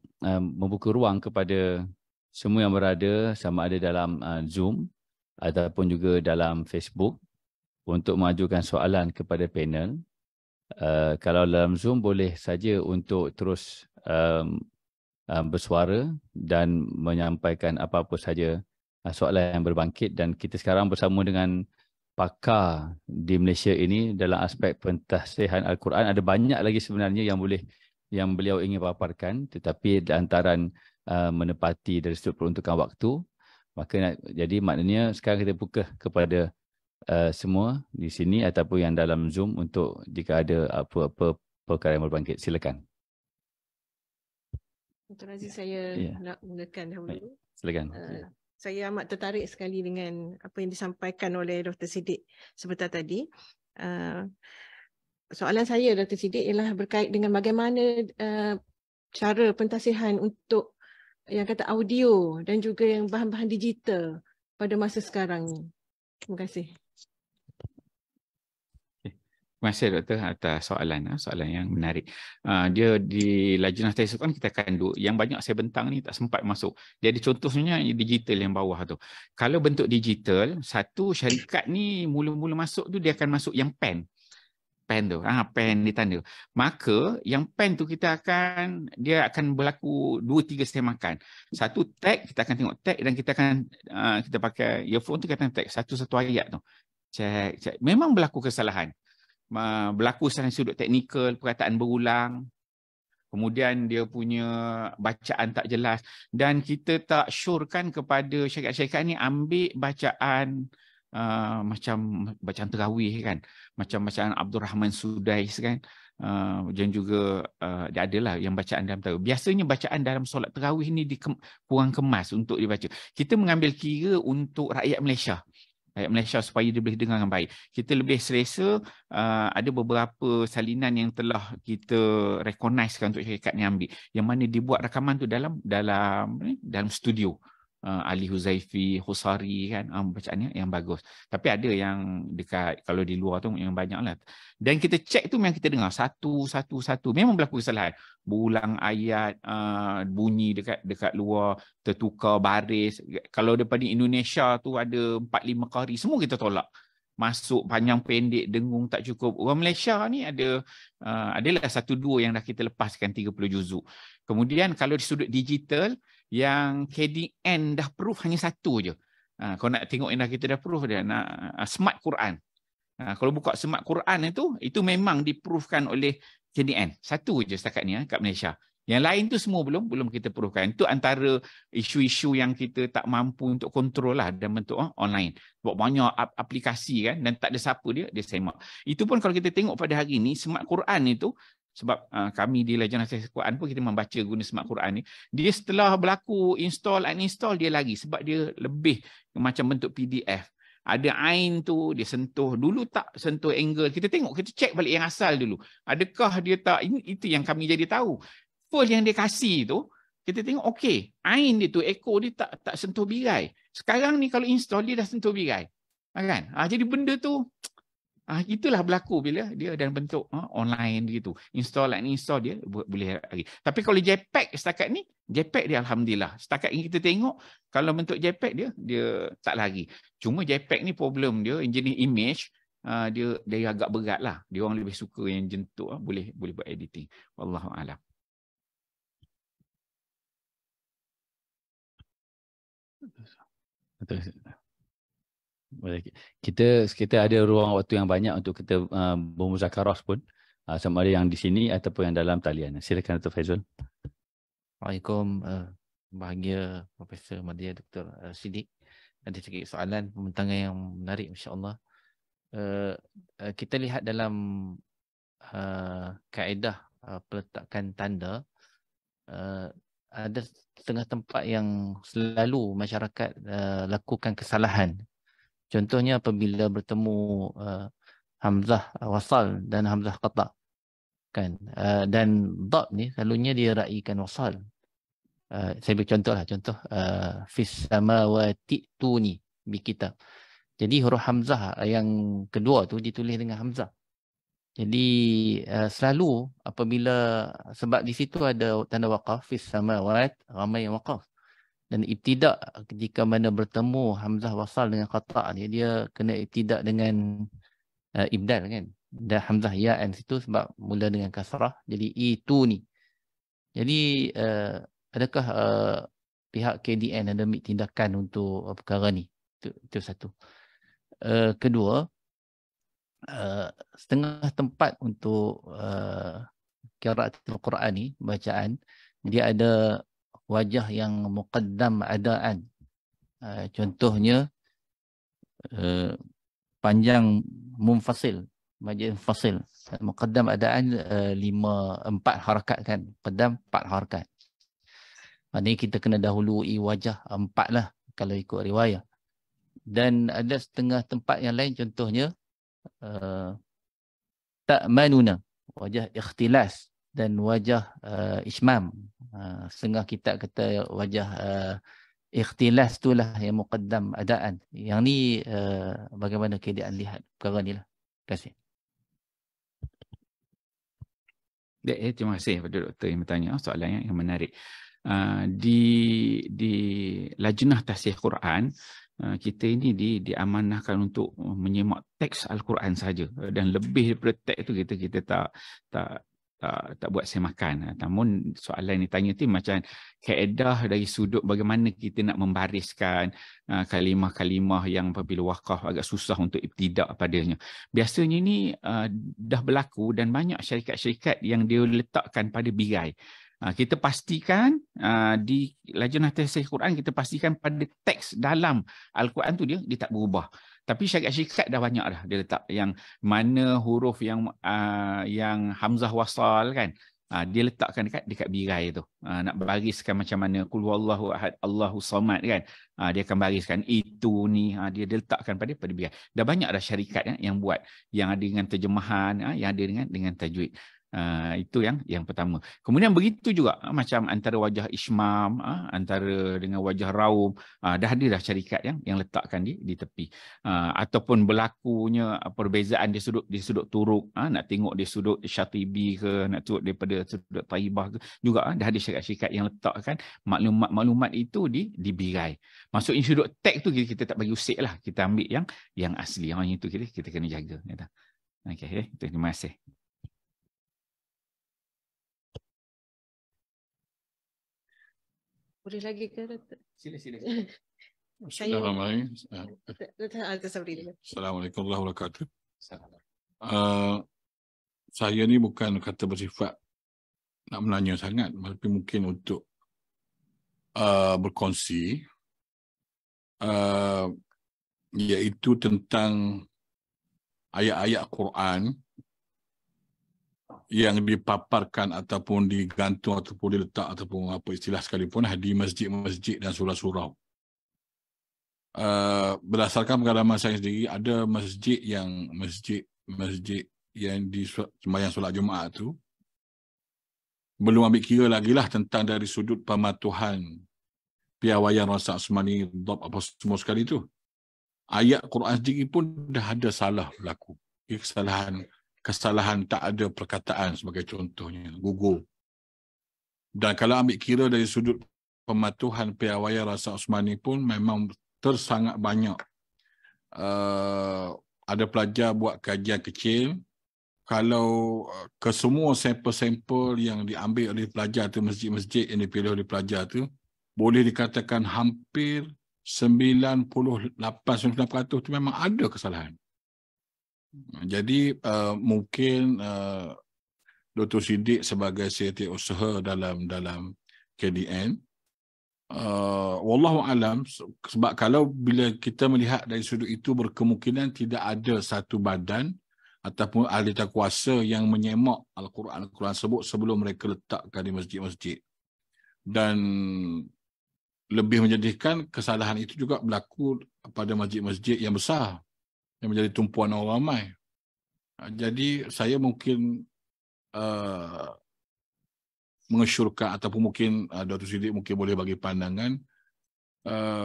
membuka ruang kepada semua yang berada, sama ada dalam Zoom ataupun juga dalam Facebook, untuk mengajukan soalan kepada panel. Kalau dalam Zoom boleh saja untuk terus bersuara dan menyampaikan apa-apa saja soalan yang berbangkit. Dan kita sekarang bersama dengan pakar di Malaysia ini dalam aspek pentasihan Al-Quran. Ada banyak lagi sebenarnya yang beliau ingin paparkan, tetapi lantaran menepati dari sudut peruntukan waktu, maka jadi maknanya sekarang kita buka kepada semua di sini ataupun yang dalam Zoom untuk jika ada apa-apa perkara yang berbangkit. Silakan. Dr. Aziz, saya nak mulakan dahulu. Silakan. Saya amat tertarik sekali dengan apa yang disampaikan oleh Dr. Siddiq sebentar tadi. Soalan saya, Dr. Siddiq, ialah berkait dengan bagaimana cara pentasihan untuk yang kata audio dan juga yang bahan-bahan digital pada masa sekarang ni. Terima kasih. Terima kasih Doktor atas soalan yang menarik. Dia di Lajnah Tahfiz Al-Quran kita akan yang banyak saya bentang ni tak sempat masuk. Jadi contohnya digital yang bawah tu. Kalau bentuk digital, satu syarikat ni mula-mula masuk tu dia akan masuk yang pen tu, pen ditanda. Maka yang pen tu dia akan berlaku 2-3 semakan. Satu tag, kita akan tengok tag dan kita akan kita pakai earphone tu kita akan tag satu-satu ayat tu. Cek. Memang berlaku kesalahan. Berlaku dari sudut teknikal, perkataan berulang, kemudian dia punya bacaan tak jelas, dan kita tak syorkan kepada syarikat-syarikat ni ambil bacaan macam bacaan tarawih kan, macam bacaan Abdul Rahman Sudais kan, dan juga dia adalah yang bacaan dalam tarawih. Biasanya bacaan dalam solat tarawih ni kurang kemas untuk dibaca. Kita mengambil kira untuk rakyat Malaysia supaya dia boleh dengar dengan baik. Kita lebih selesa ada beberapa salinan yang telah kita recognizekan untuk syarikat ni ambil, yang mana dibuat rakaman tu dalam studio. Ali Huzaifi, Husari kan, bacaannya yang bagus. Tapi ada yang dekat, kalau di luar tu yang banyak lah. Dan kita cek tu memang kita dengar satu. Memang berlaku kesalahan. Berulang ayat, bunyi dekat luar, tertukar baris. Kalau daripada Indonesia tu ada 4-5 qari, semua kita tolak. Masuk panjang pendek, dengung tak cukup. Orang Malaysia ni adalah 1-2 yang dah kita lepaskan 30 juzuk. Kemudian kalau di sudut digital, yang KDN dah proof hanya satu je. Kau nak tengok yang dah kita dah proof dia nak Smart Quran. Kalau buka Smart Quran itu memang diproofkan oleh KDN. Satu je setakat ni kat Malaysia. Yang lain tu semua belum kita proofkan. Itu antara isu-isu yang kita tak mampu untuk kontrol lah dalam bentuk online. Sebab banyak aplikasi kan dan tak ada siapa dia semak. Itu pun kalau kita tengok pada hari ni Smart Quran itu, sebab kami di Lajnah Tahfiz Quran pun kita membaca guna Smart Quran ni, dia setelah berlaku install uninstall dia lagi sebab dia lebih macam bentuk PDF. Ada ain tu dia sentuh, dulu tak sentuh angle, kita tengok, kita cek balik yang asal dulu, adakah dia tak, itu yang kami jadi tahu. Full yang dia kasih tu kita tengok okey, ain dia tu ekor dia tak sentuh birai. Sekarang ni kalau install dia dah sentuh birai, kan? Jadi benda tu itulah berlaku bila dia dalam bentuk online gitu. Install and install dia boleh lagi. Tapi kalau JPEG setakat ni, JPEG dia alhamdulillah. Setakat ini kita tengok kalau bentuk JPEG dia tak lagi. Cuma JPEG ni problem dia jenis image dia agak berat lah. Dia orang lebih suka yang jentuk boleh buat editing. Wallahu a'lam. Betul. Kita ada ruang waktu yang banyak untuk kita bermuzakarah pun, sama ada yang di sini ataupun yang dalam talian. Silakan Dr. Faizul. Waalaikumsalam, bahagia Profesor Madya Dr. Siddiq. Ada sedikit soalan pembentangan yang menarik, insya-Allah. Kita lihat dalam kaedah peletakan tanda, ada setengah tempat yang selalu masyarakat lakukan kesalahan. Contohnya apabila bertemu hamzah wasal dan hamzah qata, kan, dan dad ni selalunya dia raikan wasal. Saya beri contoh fis samawati tuni bi kitab. Jadi huruf hamzah yang kedua tu ditulis dengan hamzah. Jadi selalu apabila, sebab di situ ada tanda waqaf, fis samawat, ramai yang waqaf. Dan ibtidak ketika mana bertemu hamzah wasal dengan qata' dia kena ibtidak dengan ibdal, kan. Dan hamzah ya'an situ sebab mula dengan kasrah, jadi itu ni. Jadi adakah pihak KDN ada ambil tindakan untuk perkara ni? Itu satu. Kedua, setengah tempat untuk qiraatul Quran ni, bacaan, dia ada wajah yang muqaddam adaan. Contohnya panjang munfasil, wajah munfasil. Muqaddam adaan 4 harakat, kan. Muqaddam 4 harakat. Maknanya kita kena dahului wajah 4 lah kalau ikut riwayat. Dan ada setengah tempat yang lain, contohnya ta'manuna, wajah ikhtilas dan wajah ismam. Setengah kitab kata wajah ikhtilas itulah yang muqaddam adaan. Yang ni bagaimana keadaan lihat perkara ni lah. Terima kasih. Terima kasih kepada doktor yang bertanya soalan yang menarik. Di Lajnah Tahfiz Quran, kita ini diamanahkan untuk menyemak teks Al-Quran saja, dan lebih daripada teks itu kita tak buat semakan. Namun soalan yang ditanya tu macam kaedah dari sudut bagaimana kita nak membariskan kalimah-kalimah yang apabila waqaf agak susah untuk ibtidak padanya. Biasanya ni dah berlaku dan banyak syarikat-syarikat yang dia letakkan pada birai. Kita pastikan di Lajnah Tahfiz Quran, kita pastikan pada teks dalam Al-Quran tu dia tak berubah. Tapi syarikat-syarikat dah banyak dah dia letak yang mana huruf yang hamzah wasal, kan, dia letakkan dekat birai tu. Nak bariskan macam mana qul huwallahu ahad Allahu samad, kan, dia akan bariskan itu ni, dia letakkan pada birai. Dah banyak dah syarikat yang buat, yang ada dengan terjemahan, yang ada dengan tajwid. Itu yang pertama. Kemudian begitu juga macam antara wajah ismam, antara dengan wajah raum, dah ada dah syarikat yang letakkan di tepi. Ataupun berlakunya perbezaan di sudut turuk, nak tengok di sudut Syatibi ke, nak tengok daripada sudut Taibah ke, juga dah ada syarikat-syarikat yang letakkan maklumat itu di birai. Maksudnya sudut teks tu kita tak bagi usik lah, kita ambil yang asli. Yang itu kita kena jaga. Okey, terima kasih. Boleh lagi ke Dr.? Sila. Assalamualaikum warahmatullahi wabarakatuh. Saya ni bukan kata bersifat nak menanya sangat, tapi mungkin untuk berkongsi, iaitu tentang ayat-ayat Quran yang dipaparkan ataupun digantung ataupun diletak ataupun apa istilah sekalipun di masjid-masjid dan surau-surau. Berdasarkan pengalaman saya sendiri, ada masjid yang di sembahyang solat Jumaat tu belum ambil kira lagi lah tentang dari sudut pematuhan piawaian Rasul Osmani, apa semua sekali tu. Ayat Quran sendiri pun dah ada salah berlaku. Kesalahan tak ada perkataan sebagai contohnya, gugur. Dan kalau ambil kira dari sudut pematuhan piawaian Rasul Osmani pun memang tersangat banyak. Ada pelajar buat kajian kecil. Kalau ke semua sampel-sampel yang diambil oleh pelajar tu, masjid-masjid yang dipilih oleh pelajar tu, boleh dikatakan hampir 98-99% tu memang ada kesalahan. Jadi mungkin Dr. Siddiq sebagai setiausaha dalam KDN, wallahu alam, sebab kalau bila kita melihat dari sudut itu, berkemungkinan tidak ada satu badan ataupun ahli kuasa yang menyemak Al-Quran sebut sebelum mereka letakkan di masjid-masjid. Dan lebih menyedihkan, kesalahan itu juga berlaku pada masjid-masjid yang besar, yang menjadi tumpuan orang ramai. Jadi saya mungkin mengesyorkan ataupun mungkin Dr. Siddiq mungkin boleh bagi pandangan,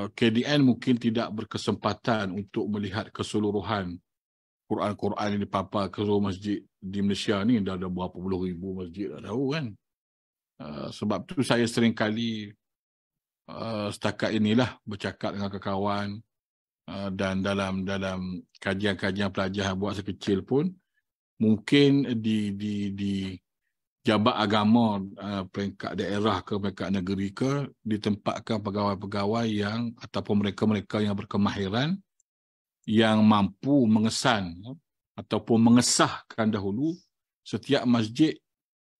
KDN mungkin tidak berkesempatan untuk melihat keseluruhan Quran-Quran yang dipapar ke seluruh masjid di Malaysia ni. Dah ada berapa puluh ribu masjid, dah tahu kan. Sebab tu saya sering kali setakat inilah bercakap dengan kawan-kawan, dan dalam kajian-kajian pelajar buat sekecil pun, mungkin di jabat agama peringkat daerah ke peringkat negeri ke, ditempatkan pegawai-pegawai yang ataupun mereka-mereka yang berkemahiran, yang mampu mengesan ataupun mengesahkan dahulu setiap masjid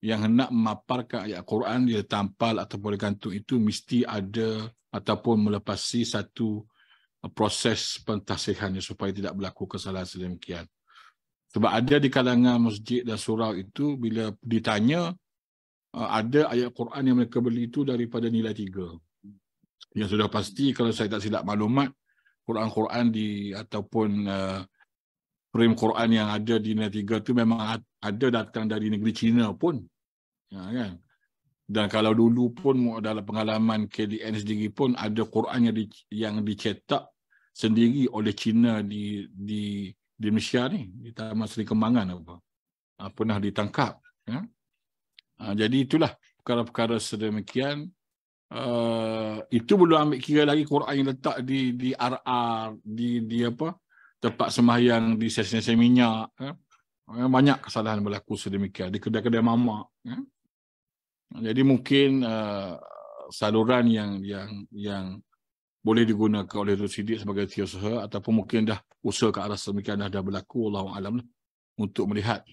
yang hendak memaparkan ayat Quran, dia tampal ataupun digantung itu mesti ada ataupun melepasi satu proses pentasihannya supaya tidak berlaku kesalahan sedemikian. Sebab ada di kalangan masjid dan surau itu, bila ditanya, ada ayat Quran yang mereka beli itu daripada nilai 3. Yang sudah pasti, kalau saya tak silap maklumat, Quran ataupun frame Quran yang ada di nilai 3 itu memang ada datang dari negeri China pun. Kan? Dan kalau dulu pun dalam pengalaman KDN sendiri pun ada Quran yang dicetak sendiri oleh China di Malaysia ni, di Taman Seri Kembangan pernah ditangkap. Jadi itulah perkara-perkara sedemikian. Itu belum ambil kira lagi Quran yang letak di RR, di tempat sembahyang, di stesen minyak. Banyak kesalahan berlaku sedemikian di kedai-kedai mamak. Jadi mungkin saluran yang boleh digunakan oleh Dr. Siddiq sebagai setiausaha, ataupun mungkin dah usaha ke arah sedemikian dah berlaku, Allahu a'lam, untuk melihat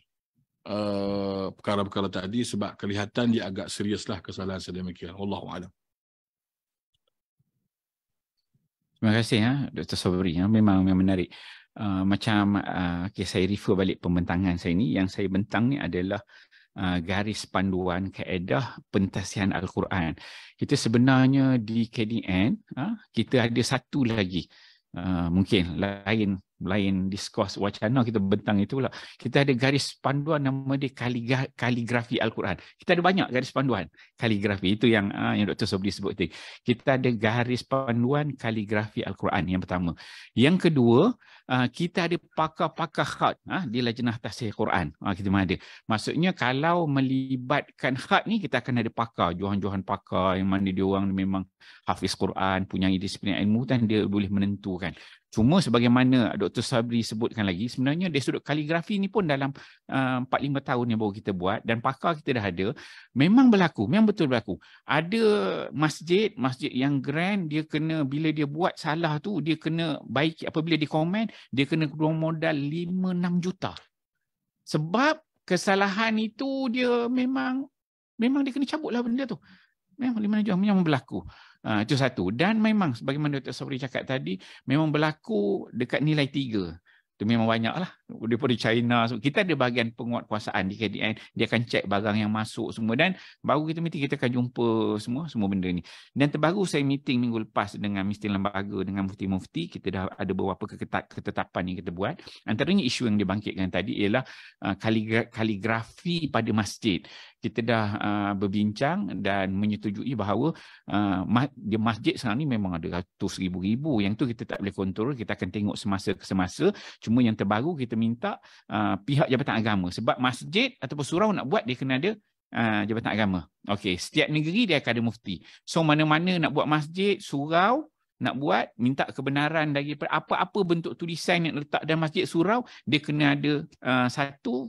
perkara-perkara tadi, sebab kelihatan dia agak seriuslah kesalahan sedemikian. Allahu a'lam. Terima kasih Dr. Sobri. Memang menarik. Macam saya refer balik pembentangan saya ni, yang saya bentang ni adalah garis panduan kaedah pentasihan Al-Quran. Kita sebenarnya di KDN, kita ada satu lagi, mungkin lain diskurs wacana kita bentang itu pula. Kita ada garis panduan nama dia kaligrafi Al-Quran. Kita ada banyak garis panduan kaligrafi. Itu yang Dr. Sobri sebut tadi. Kita ada garis panduan kaligrafi Al-Quran yang pertama. Yang kedua, kita ada pakar-pakar khat di Lajnah Tasihih Quran. Kita ada. Maksudnya kalau melibatkan khat ni, kita akan ada pakar, johan-johan pakar yang mana dia orang memang hafiz Quran, punya disiplin ilmu, dan dia boleh menentukan. Cuma sebagaimana Dr. Sabri sebutkan lagi, sebenarnya dari sudut kaligrafi ni pun dalam 4-5 tahun yang baru kita buat dan pakar kita dah ada, memang berlaku, memang betul berlaku. Ada masjid yang grand, dia kena, bila dia buat salah tu, dia kena baik, apabila dia komen, dia kena keluar modal 5-6 juta. Sebab kesalahan itu dia memang dia kena cabut lah benda tu. Memang 5 juta, memang berlaku. Itu satu. Dan memang sebagaimana Dr. Sabri cakap tadi, memang berlaku dekat nilai 3. Itu memang banyak lah. Daripada China. Kita ada bahagian penguatkuasaan di KDN. Dia akan cek barang yang masuk semua. Dan baru kita meeting, kita akan jumpa semua benda ni. Dan terbaru saya meeting minggu lepas dengan Mufti Lembaga, dengan Mufti-Mufti. Kita dah ada beberapa ketetapan yang kita buat. Antaranya isu yang dibangkitkan tadi ialah kaligrafi pada masjid. Kita dah berbincang dan menyetujui bahawa di masjid sekarang ni memang ada ratus ribu. Yang tu kita tak boleh kontrol, kita akan tengok semasa ke semasa. Cuma yang terbaru kita minta pihak Jabatan Agama. Sebab masjid ataupun surau nak buat, dia kena ada Jabatan Agama. Okey, setiap negeri dia akan ada mufti. So mana-mana nak buat masjid, surau, nak buat, minta kebenaran daripada apa-apa bentuk tulisan yang letak dalam masjid surau, dia kena ada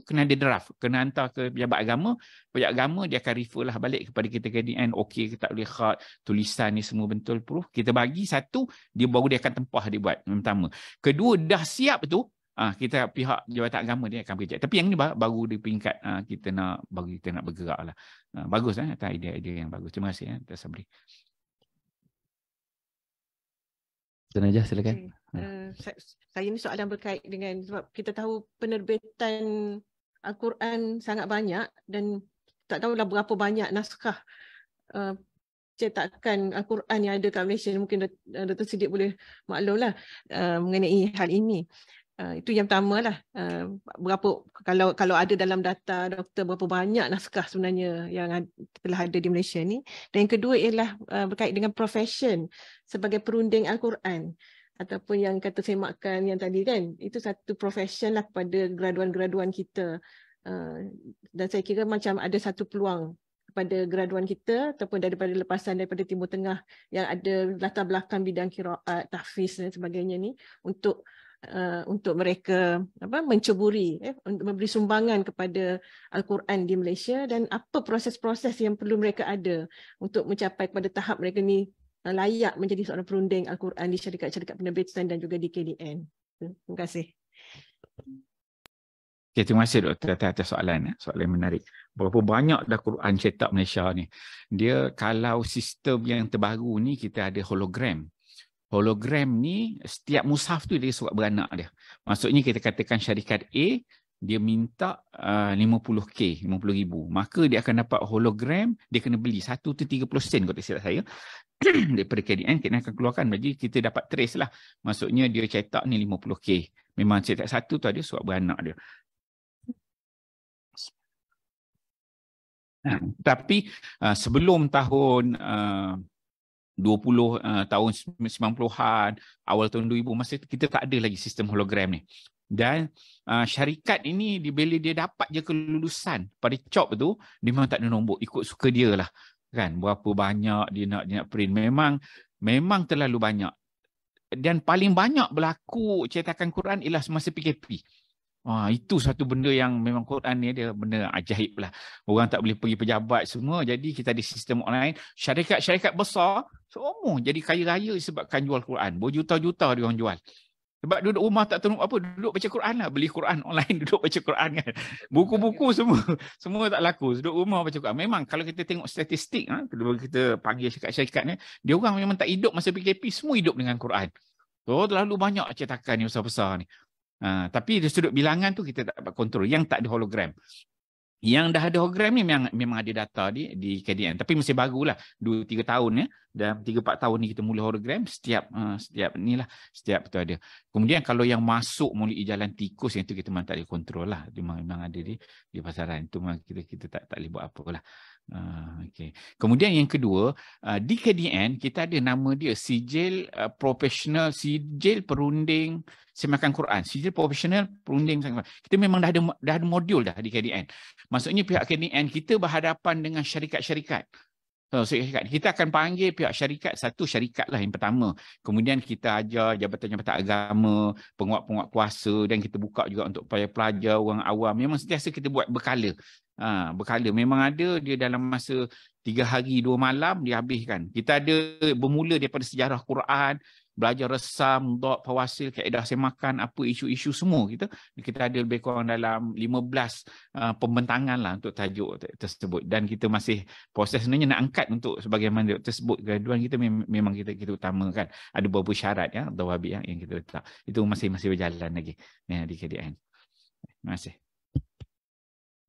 kena ada draft, kena hantar ke pejabat agama. Pejabat agama dia akan refer lah balik kepada kita KDN, okey ke tak boleh khat, tulisan ni semua betul proof. Kita bagi satu, dia baru dia akan tempah dia buat. Yang pertama. Kedua, dah siap tu, kita pihak Jabatan Agama dia akan bekerja. Tapi yang ni baru di peringkat kita nak bergerak lah. Bagus atas idea-idea yang bagus. Terima kasih Dr. Sabri. Najah, silakan. Saya ni soalan berkait dengan, sebab kita tahu penerbitan Al-Quran sangat banyak dan tak tahulah berapa banyak naskah cetakan Al-Quran yang ada kat Malaysia. Mungkin Dr. Siddiq boleh maklumlah mengenai hal ini. Itu yang pertama lah. Berapa, kalau ada dalam data doktor, berapa banyak naskah sebenarnya yang telah ada di Malaysia ni. Dan yang kedua ialah berkait dengan profession sebagai perunding Al-Quran, ataupun yang kata semakan yang tadi kan, itu satu profession lah kepada graduan-graduan kita. Dan saya kira macam ada satu peluang kepada graduan kita ataupun daripada lepasan daripada Timur Tengah yang ada latar belakang bidang qiraat, tahfiz dan sebagainya ni, untuk mereka menceburi, untuk memberi sumbangan kepada Al-Quran di Malaysia, dan apa proses-proses yang perlu mereka ada untuk mencapai pada tahap mereka ni layak menjadi seorang perunding Al-Quran di syarikat-syarikat penerbitan dan juga di KDN. Terima kasih. Okay, terima kasih Doktor atas soalan. Soalan menarik. Berapa banyak dah Quran cetak Malaysia ni? Dia kalau sistem yang terbaru ni, kita ada hologram. Hologram ni, setiap mushaf tu dia surat beranak dia. Maksudnya kita katakan syarikat A, dia minta 50K, 50,000. Maka dia akan dapat hologram, dia kena beli. Satu tu 30 sen kalau tak silap saya. Daripada KDN, KDN akan keluarkan. Jadi kita dapat trace lah. Maksudnya dia cetak ni 50K. Memang cetak satu tu ada surat beranak dia. Tapi sebelum tahun 20 tahun 90-an, awal tahun 2000, masa kita tak ada lagi sistem hologram ni. Dan syarikat ini, bila dia dapat je kelulusan pada COP tu, dia memang tak ada nombor, ikut suka dia lah. Kan? Berapa banyak dia nak print. Memang terlalu banyak. Dan paling banyak berlaku cetakan Quran ialah semasa PKP. Itu satu benda yang memang Quran ni dia benda ajaib lah. Orang tak boleh pergi pejabat semua. Jadi kita ada sistem online. Syarikat-syarikat besar semua jadi kaya raya disebabkan jual Quran. Berjuta-juta dia orang jual. Sebab duduk rumah tak tahu apa, duduk baca Quran lah. Beli Quran online, duduk baca Quran kan. Buku-buku semua tak laku. Duduk rumah baca Quran. Memang kalau kita tengok statistik, kita panggil syarikat-syarikat ni, dia orang memang tak hidup masa PKP, semua hidup dengan Quran. So terlalu banyak cetakan yang besar-besar ni. Tapi dari sudut bilangan tu kita tak dapat kontrol. Yang tak ada hologram. Yang dah ada hologram ni memang ada data di KDN. Tapi masih barulah 2-3 tahun ya. Dan 3-4 tahun ni kita mula hologram. Setiap tu ada. Kemudian kalau yang masuk melalui jalan tikus, yang tu kita memang tak boleh kontrol lah. Dia memang ada di pasaran. Itu memang kita tak boleh buat apa lah. Okay. Kemudian yang kedua, di KDN kita ada nama dia sijil profesional, sijil perunding semakan Quran, sijil profesional perunding semakan Quran. Kita memang dah ada modul dah di KDN. Maksudnya pihak KDN kita berhadapan dengan syarikat-syarikat. syarikat. Kita akan panggil pihak syarikat, satu syarikat lah yang pertama. Kemudian kita ajar jabatan-jabatan agama, penguat-penguat kuasa, dan kita buka juga untuk pelajar-pelajar, orang awam. Memang sentiasa kita buat berkala. Berkala. Memang ada dia dalam masa 3 hari 2 malam dia habiskan. Kita ada bermula daripada sejarah Quran, belajar resam, dot, fawasil, kaedah semakan, apa isu-isu semua kita ada lebih kurang dalam 15 pembentangan lah untuk tajuk tersebut, dan kita masih proses sebenarnya nak angkat untuk sebagaimana tersebut. Graduan kita memang kita utamakan ada beberapa syarat ya, dawabit yang kita letak. Itu masih berjalan lagi di KDN. Terima kasih.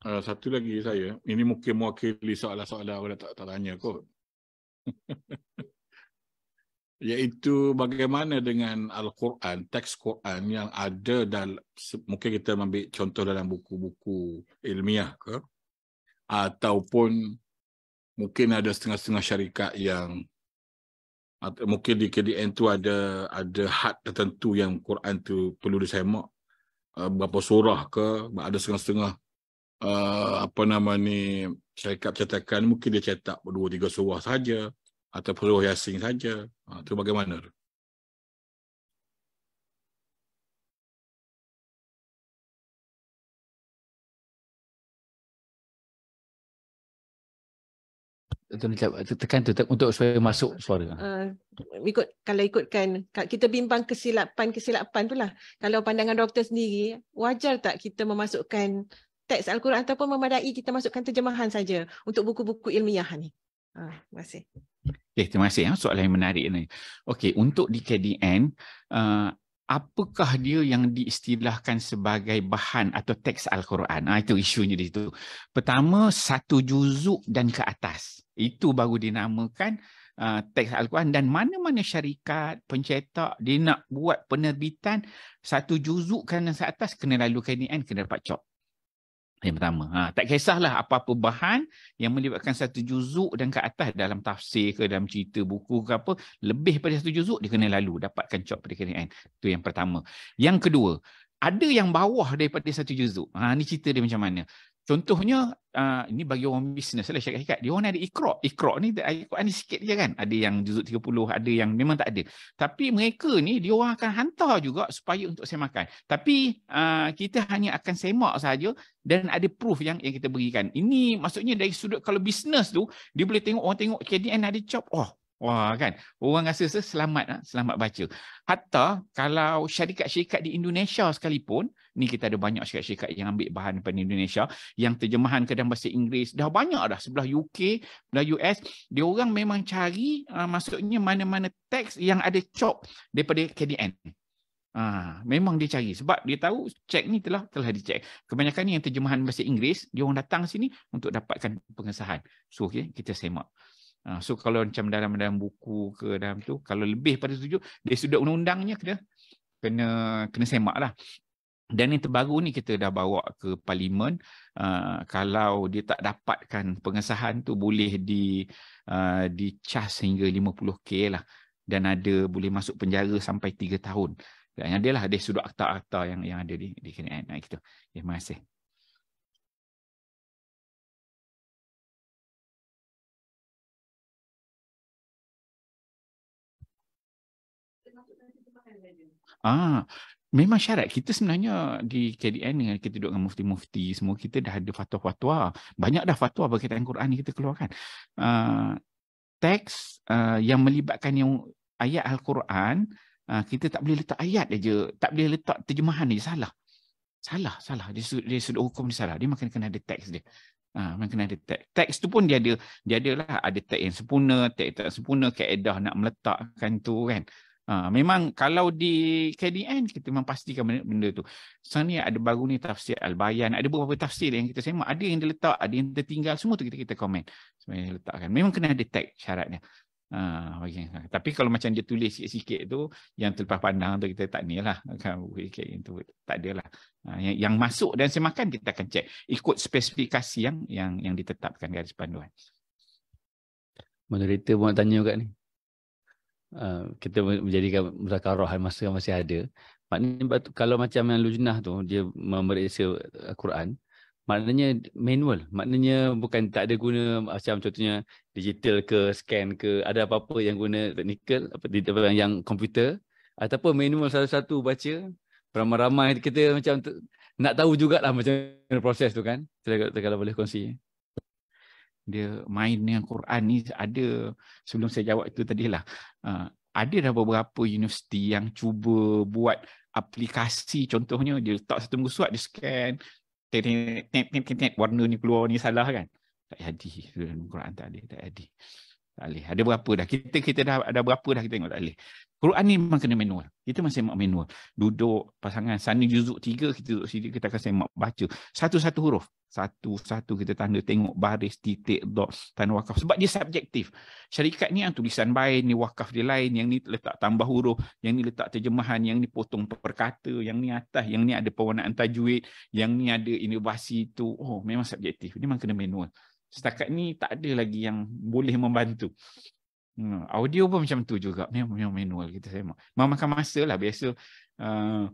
Satu lagi saya, ini mungkin mewakili soalan-soalan orang tak tanya kot. Iaitu bagaimana dengan Al-Quran, teks Quran yang ada dalam, mungkin kita ambil contoh dalam buku-buku ilmiah ke, ataupun mungkin ada setengah-setengah syarikat yang mungkin di KDN tu ada had tertentu yang Quran tu perlu disemak, berapa surah ke, ada setengah-setengah syarikat cetakan mungkin dia cetak 2-3 surah saja atau surah Yasin saja. Itu bagaimana? Tekan tu untuk supaya masuk suara. Kalau ikutkan, kita bimbang kesilapan tu lah. Kalau pandangan doktor sendiri, wajar tak kita memasukkan teks Al-Quran ataupun memadai kita masukkan terjemahan saja untuk buku-buku ilmiah ni? Terima kasih. Terima kasih. Soalan yang menarik ni. Okey, untuk di KDN, apakah dia yang diistilahkan sebagai bahan atau teks Al-Quran? Itu isunya di situ. Pertama, 1 juzuk dan ke atas. Itu baru dinamakan teks Al-Quran, dan mana-mana syarikat, pencetak, dia nak buat penerbitan 1 juzuk kan ke atas, kena lalu KDN, kena dapat cop. Yang pertama, tak kisahlah apa-apa bahan yang melibatkan 1 juzuk dan ke atas dalam tafsir ke, dalam cerita buku ke apa, lebih pada 1 juzuk dia kena lalu dapatkan cop pada KDN. Itu yang pertama. Yang kedua, ada yang bawah daripada 1 juzuk. Ni cerita dia macam mana. Contohnya, ini bagi orang bisnes lah, syarikat. Dia orang ada Iqra'. Iqra' ni Al-Quran ni sikit je kan. Ada yang juzuk 30, ada yang memang tak ada. Tapi mereka ni, dia orang akan hantar juga supaya untuk semakan. Tapi kita hanya akan semak saja dan ada proof yang kita berikan. Ini maksudnya dari sudut kalau bisnes tu, dia boleh tengok, orang tengok KDN ada job. Wah kan, orang rasa selamat baca. Hatta kalau syarikat-syarikat di Indonesia sekalipun, ni kita ada banyak syarikat-syarikat yang ambil bahan daripada Indonesia, yang terjemahan ke dalam bahasa Inggeris, dah banyak dah, sebelah UK, sebelah US, dia orang memang cari maksudnya mana-mana teks yang ada cop daripada KDN. Memang dia cari sebab dia tahu cek ni telah dicek. Kebanyakan ni yang terjemahan bahasa Inggeris, dia orang datang sini untuk dapatkan pengesahan. So kita semak. So kalau macam dalam buku ke dalam tu, kalau lebih pada 7, dari sudut undang-undangnya kena semak lah. Dan yang terbaru ni kita dah bawa ke parlimen, kalau dia tak dapatkan pengesahan tu boleh dicas hingga 50K lah, dan ada boleh masuk penjara sampai 3 tahun. Dan adalah dari sudut akta-akta yang ada di KDN. Gitu. Terima kasih. Memang syarat. Kita sebenarnya di KDN dengan kita duduk dengan mufti-mufti semua, kita dah ada fatwa-fatwa. Banyak dah fatwa berkaitan Quran ni kita keluarkan. Teks yang melibatkan yang ayat Al-Quran, kita tak boleh letak ayat aja, tak boleh letak terjemahan dia. Salah. Dia sudut hukum dia salah. Dia makin kena ada teks dia. Memang kena ada teks. Teks tu pun dia adalah ada teks yang sempurna, teks tak sempurna, kaedah nak meletakkan tu kan. Memang kalau di KDN kita memang pastikan benda tu. Sebenarnya ada baru ni tafsir Al-Bayan, ada beberapa tafsir yang kita semak, ada yang diletak, ada yang tertinggal, semua tu kita komen. Sebenarnya letakkan. Memang kena ada tag syaratnya. Tapi kalau macam dia tulis sikit-sikit tu, yang terlepas pandang tu kita tak ni lah. Tak ada lah. Yang masuk dan semakan kita akan cek ikut spesifikasi yang ditetapkan garis panduan. Moderator pun nak tanya juga ni. Kita menjadikan muzakarah masa masih ada. Maknanya kalau macam yang Lujnah tu dia memeriksa Al-Quran, maknanya manual. Maknanya bukan tak ada guna macam contohnya digital ke, scan ke, ada apa-apa yang guna teknikal, yang komputer, ataupun manual satu-satu baca. Ramai-ramai kita macam nak tahu jugalah macam mana proses tu kan. Kalau boleh kongsi. Dia main dengan Quran ni ada, sebelum saya jawab itu tadilah, ada dah beberapa universiti yang cuba buat aplikasi, contohnya dia letak satu muka surat, dia scan, warna ni keluar ni salah kan. Tak jadi, Quran tak ada, tak jadi. Tak boleh. Ada berapa dah? Kita dah ada berapa dah kita tengok tak boleh. Quran ni memang kena manual. Kita masih manual. Duduk pasangan sana juzuk 3, kita duduk sini, kita akan semak baca satu-satu huruf. Satu-satu kita tanda, tengok baris, titik, dot, tanda wakaf. Sebab dia subjektif. Syarikat ni yang tulisan baik, ni wakaf dia lain, yang ni letak tambah huruf, yang ni letak terjemahan, yang ni potong perkata, yang ni atas, yang ni ada pewarnaan tajwid, yang ni ada inovasi tu. Oh, memang subjektif. Dia memang kena manual. Setakat ni tak ada lagi yang boleh membantu. Audio pun macam tu juga. Memang manual kita semak. Memakan masa lah. Biasa 3-4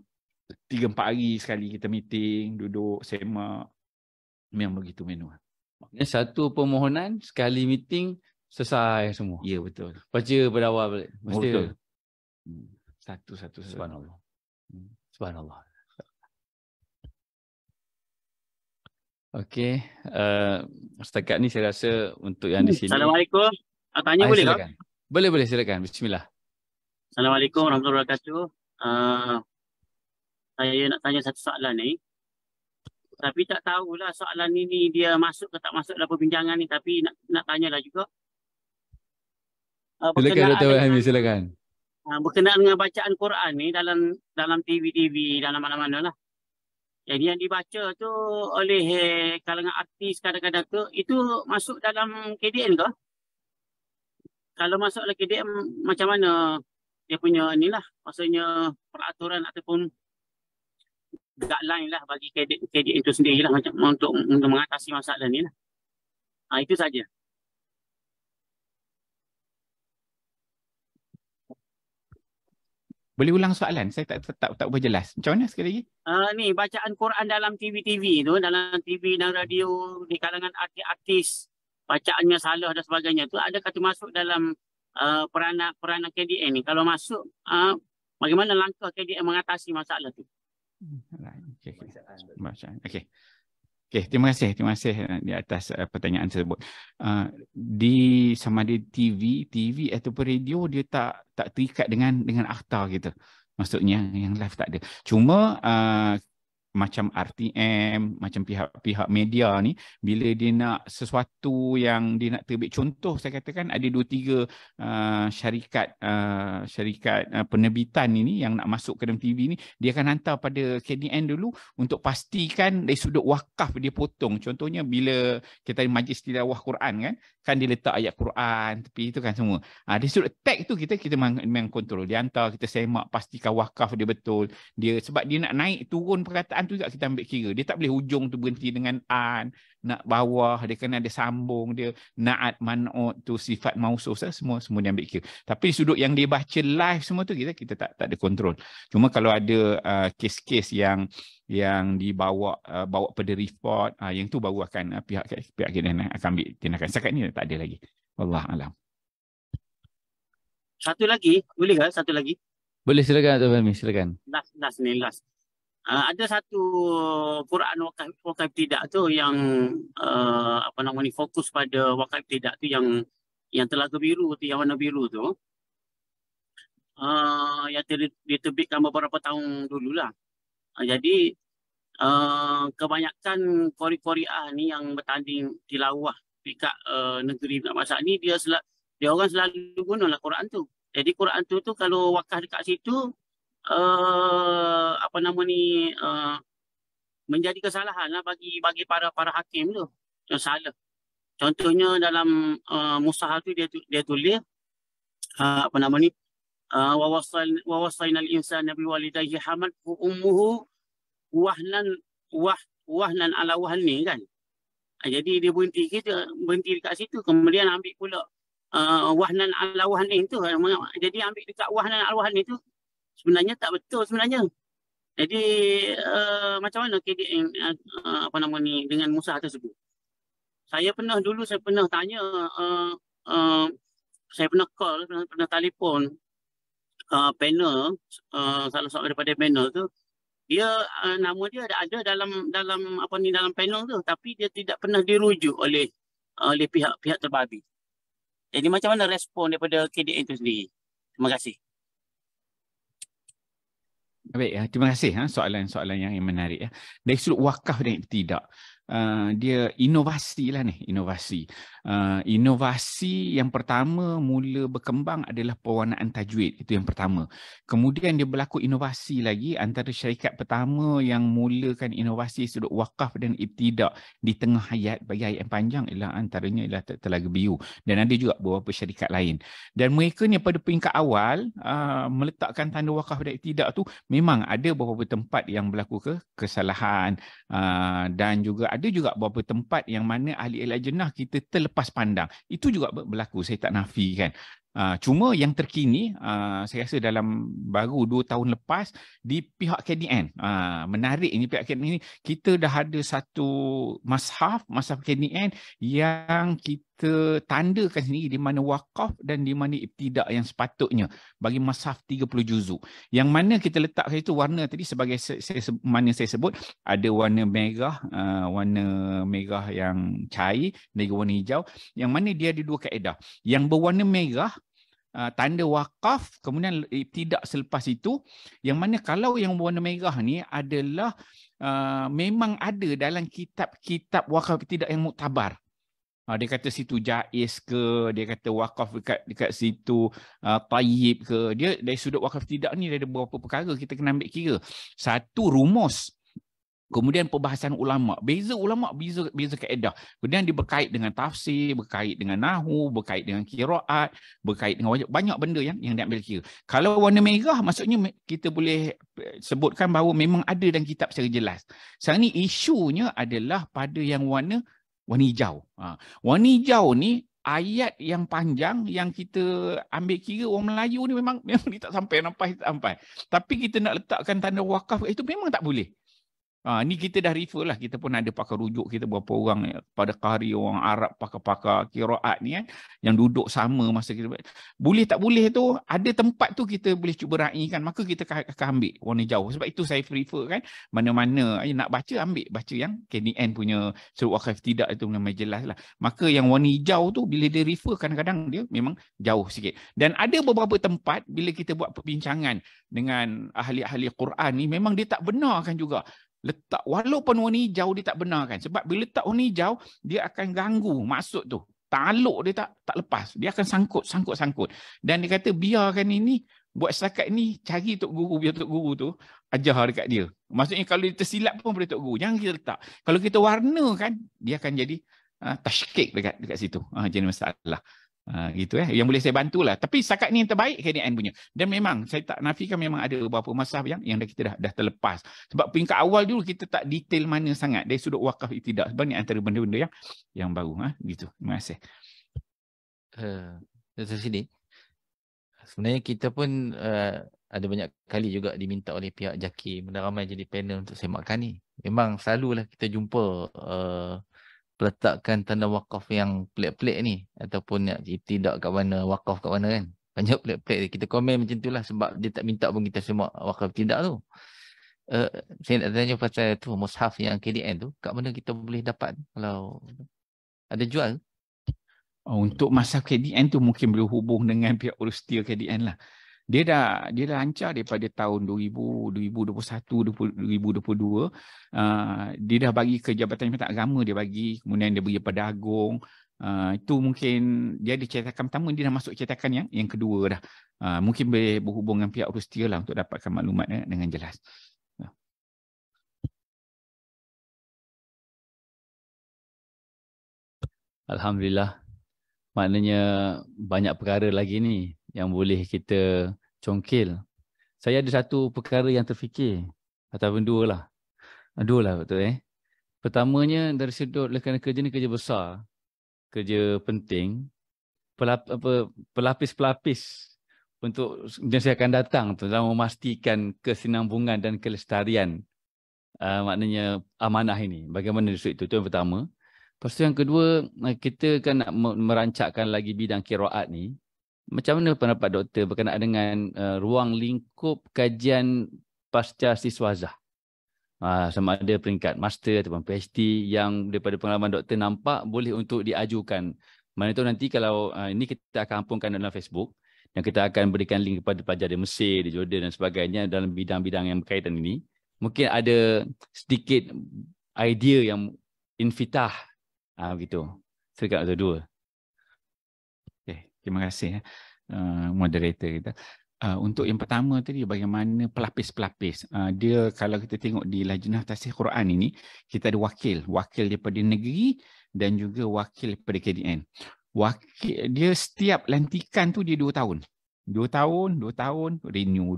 hari sekali kita meeting, duduk, semak. Memang begitu manual. Maknanya satu permohonan, sekali meeting, selesai semua. Ya, betul. Baca pada awal balik. Mesti. Betul. Satu-satu. Subhanallah. Subhanallah. Okey, setakat ni saya rasa untuk yang di sini. Assalamualaikum. Tanya boleh silakan. tak? Boleh, silakan. Bismillah. Assalamualaikum warahmatullahi wabarakatuh. Saya nak tanya satu soalan ni. Tapi tak tahulah soalan ni dia masuk ke tak masuk dalam perbincangan ni, tapi nak tanyalah juga. Silakan Dr. Wahami, silakan. Berkenaan dengan bacaan Quran ni dalam TV, dalam mana-mana lah. Jadi yang dibaca tu oleh kalangan artis kadang-kadang tu, itu masuk dalam KDN ke? Kalau masuk dalam KDN, macam mana dia punya inilah, maksudnya peraturan ataupun guideline lah bagi KDN itu sendiri lah macam untuk mengatasi masalah ni lah. Itu saja. Boleh ulang soalan? Saya tak berjelas. Macam mana sekali lagi? Ni bacaan Quran dalam TV tu, dalam TV dan radio di kalangan artis, bacaannya salah dan sebagainya tu, ada kata masuk dalam peranan KDN ni. Kalau masuk, bagaimana langkah KDN mengatasi masalah tu? Okey, terima kasih di atas pertanyaan tersebut. Di sama ada TV ataupun radio, dia tak terikat dengan akta kita. Maksudnya yang live tak ada. Cuma macam RTM, macam pihak media ni, bila dia nak sesuatu yang dia nak terbit, contoh saya katakan ada 2-3 syarikat penerbitan ini yang nak masuk ke dalam TV ni, dia akan hantar pada KDN dulu untuk pastikan dari sudut wakaf dia potong. Contohnya bila kita majlis tilawah Quran kan dia letak ayat Quran tepi itu kan semua. Dari sudut tag tu kita memang kontrol. Dia hantar, kita semak, pastikan wakaf dia betul. Dia sebab dia nak naik turun perkataan tu juga kita ambil kira. Dia tak boleh hujung tu berhenti dengan an, nak bawah dia kena ada sambung dia, naat man'ut tu sifat mausus, semua dia ambil kira. Tapi sudut yang dia baca live semua tu kita tak ada kontrol. Cuma kalau ada kes-kes yang dibawa pada report, yang tu baru akan pihak kita akan ambil tindakan. Setakat ni tak ada lagi. Wallah alam. Satu lagi, boleh ke? Satu lagi. Boleh, silakan Dr. Fahmi, silakan. Last. Ada satu Quran wakaf tidak tu yang fokus pada wakaf tidak tu yang telaga biru tu, yang warna biru tu. Yang diterbitkan beberapa tahun dululah. Jadi kebanyakan qori-qoriah ni yang bertanding tilawah dekat negeri Masak ni, dia orang selalu gunalah Quran tu. Jadi Quran tu kalau wakaf dekat situ menjadi kesalahan lah bagi para hakim tu yang salah. Contohnya dalam mushaf tu dia tulis wa wasainal insana biwalidayhi hamalhu ummuhu wahnan ala wahni kan. Jadi dia berhenti dekat situ, kemudian ambil pula wahnan ala wahni tu. Jadi ambil dekat wahnan ala wahni tu sebenarnya tak betul sebenarnya. Jadi macam mana KDN apa nama ni dengan musah tersebut? Saya pernah tanya, saya pernah call, pernah telefon panel, salah seorang daripada panel tu, dia nama dia ada dalam apa ni dalam panel tu, tapi dia tidak pernah dirujuk oleh pihak terbabi. Jadi macam mana respon daripada KDN itu sendiri? Terima kasih. Baik, terima kasih soalan-soalan yang menarik. Dari sudut wakaf dan tidak, dia inovasi lah ni, inovasi. Inovasi yang pertama mula berkembang adalah pewarnaan tajwid, itu yang pertama. Kemudian dia berlaku inovasi lagi, antara syarikat pertama yang mulakan inovasi sudut wakaf dan ibtidak di tengah hayat, bagi hayat yang panjang ialah antaranya ialah Telaga Biru, dan ada juga beberapa syarikat lain. Dan mereka ni pada peringkat awal meletakkan tanda wakaf dan ibtidak tu, memang ada beberapa tempat yang berlaku kesalahan, dan juga ada juga beberapa tempat yang mana ahli-ahli jenah kita terlepas pandang. Itu juga berlaku, saya tak nafikan. Cuma yang terkini, saya rasa dalam baru 2 tahun lepas di pihak KDN, menarik ini pihak KDN ini, kita dah ada satu mashaf KDN yang kita tandakan sendiri di mana wakaf dan di mana ibtidak yang sepatutnya bagi mashaf 30 juzuk. Yang mana kita letakkan itu warna tadi sebagai mana saya sebut, ada warna merah yang cair dan warna hijau, yang mana dia ada 2 kaedah. Yang berwarna merah tanda wakaf, kemudian ibtidak selepas itu, yang mana kalau yang berwarna merah ni adalah memang ada dalam kitab-kitab wakaf ibtidak yang muktabar. Dia kata situ jaiz ke, dia kata wakaf dekat situ tayyib ke. Dia dari sudut wakaf ibtidak ni ada beberapa perkara kita kena ambil kira. Satu, rumus. Kemudian perbahasan ulama, beza kaedah. Kemudian dia berkait dengan tafsir, berkait dengan nahwu, berkait dengan qiraat, berkait dengan banyak benda yang diambil kira. Kalau warna merah, maksudnya kita boleh sebutkan bahawa memang ada dalam kitab secara jelas. Sekarang ni isunya adalah pada yang warna hijau. Warna hijau ni ayat yang panjang yang kita ambil kira orang Melayu ni memang dia tak sampai. Tapi kita nak letakkan tanda wakaf itu memang tak boleh. Ni kita dah refer lah, kita pun ada pakar rujuk kita berapa orang pada qari, orang Arab, pakar-pakar qiraat ni yang duduk sama masa kita. Boleh tak boleh tu, ada tempat tu kita boleh cuba raikan, maka kita akan ambil warna hijau. Sebab itu saya refer kan, mana-mana nak baca baca yang KDN punya surat wakaf tidak itu memang jelas lah. Maka yang warna hijau tu bila dia refer kadang-kadang dia memang jauh sikit. Dan ada beberapa tempat bila kita buat perbincangan dengan ahli-ahli Quran ni, memang dia tak benarkan juga letak, walaupun warna hijau dia tak benarkan. Sebab bila letak warna hijau, dia akan ganggu maksud tu. Taluk dia tak lepas. Dia akan sangkut. Dan dia kata biarkan ini, buat setakat ini, cari Tok Guru, biar Tok Guru tu ajar dekat dia. Maksudnya kalau dia tersilap pun boleh Tok Guru. Jangan kita letak. Kalau kita warnakan, dia akan jadi tashkik dekat situ. Jadi masalah. Gitu yang boleh saya bantulah. Tapi setakat ni yang terbaik KDN punya. Dan memang saya tak nafikan memang ada beberapa mashaf yang kita dah terlepas. Sebab peringkat awal dulu kita tak detail mana sangat dari sudut wakaf ibtidak. Sebab ni antara benda-benda yang baru. Gitu. Terima kasih. Dari sini sebenarnya kita pun ada banyak kali juga diminta oleh pihak JAKIM dan ramai jadi panel untuk semakkan ni. Memang selalulah kita jumpa peletakan tanda wakaf yang pelik-pelik ni, ataupun ibtidak kat mana, wakaf kat mana kan. Banyak pelik-pelik. Kita komen macam tu lah sebab dia tak minta pun kita semak wakaf ibtidak tu. Saya nak tanya pasal tu, mushaf yang KDN tu, kat mana kita boleh dapat kalau ada jual? Untuk mushaf KDN tu mungkin boleh hubung dengan pihak urustia KDN lah. Dia dah lancar daripada tahun 2021, 2022. Dia dah bagi ke Jabatan Jabatan Agama, dia bagi, kemudian dia bagi pada Agong. Itu mungkin dia ada cetakan pertama, dia dah masuk cetakan yang kedua dah. Mungkin boleh berhubung dengan pihak urustia lah untuk dapatkan maklumat dengan jelas. Alhamdulillah. Maknanya banyak perkara lagi ni yang boleh kita congkil. Saya ada satu perkara yang terfikir. Ataupun dua lah. Betul Pertamanya dari sudut kerana kerja ni kerja besar. Kerja penting. Pelapis-pelapis generasi akan datang tu dalam memastikan kesinambungan dan kelestarian maknanya amanah ini. Bagaimana itu yang pertama. Lepas tu yang kedua, kita kan nak merancakkan lagi bidang qiraat ni. Macam mana pendapat doktor berkenaan dengan ruang lingkup kajian pasca siswazah? Sama ada peringkat master ataupun PhD yang daripada pengalaman doktor nampak boleh untuk diajukan. Mana tu nanti kalau ini kita akan ampunkan dalam Facebook dan kita akan berikan link kepada pelajar di Mesir, di Jordan dan sebagainya dalam bidang-bidang yang berkaitan ini. Mungkin ada sedikit idea yang infitah. Begitu. Silakan Dr. Dua. Terima kasih moderator kita. Untuk yang pertama tadi bagaimana pelapis-pelapis. Dia kalau kita tengok di Lajnah Tasihih Quran ini, kita ada wakil daripada negeri dan juga wakil daripada KDN. Dia setiap lantikan tu dia 2 tahun. 2 tahun renew.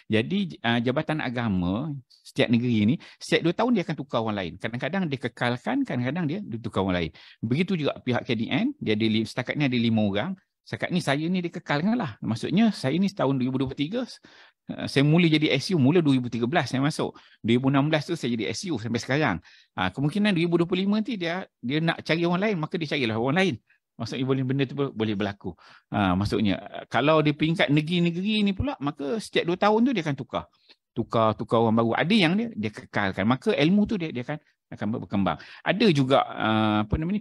Jadi Jabatan Agama setiap negeri ni setiap 2 tahun dia akan tukar orang lain. Kadang-kadang dia kekalkan, kadang-kadang dia tukar orang lain. Begitu juga pihak KDN, dia ada setakat ni ada 5 orang. Setakat ni saya ni dikekalkan lah. Maksudnya saya ni tahun 2023 saya mula jadi SU mula 2013 saya masuk. 2016 tu saya jadi SU sampai sekarang. Kemungkinan 2025 nanti dia nak cari orang lain, maka dia carilah orang lain. Maksudnya benda tu boleh berlaku. Maksudnya kalau di peringkat negeri-negeri ni pula, maka setiap 2 tahun tu dia akan tukar orang baru. Ada yang dia kekalkan. Maka ilmu tu dia akan berkembang. Ada juga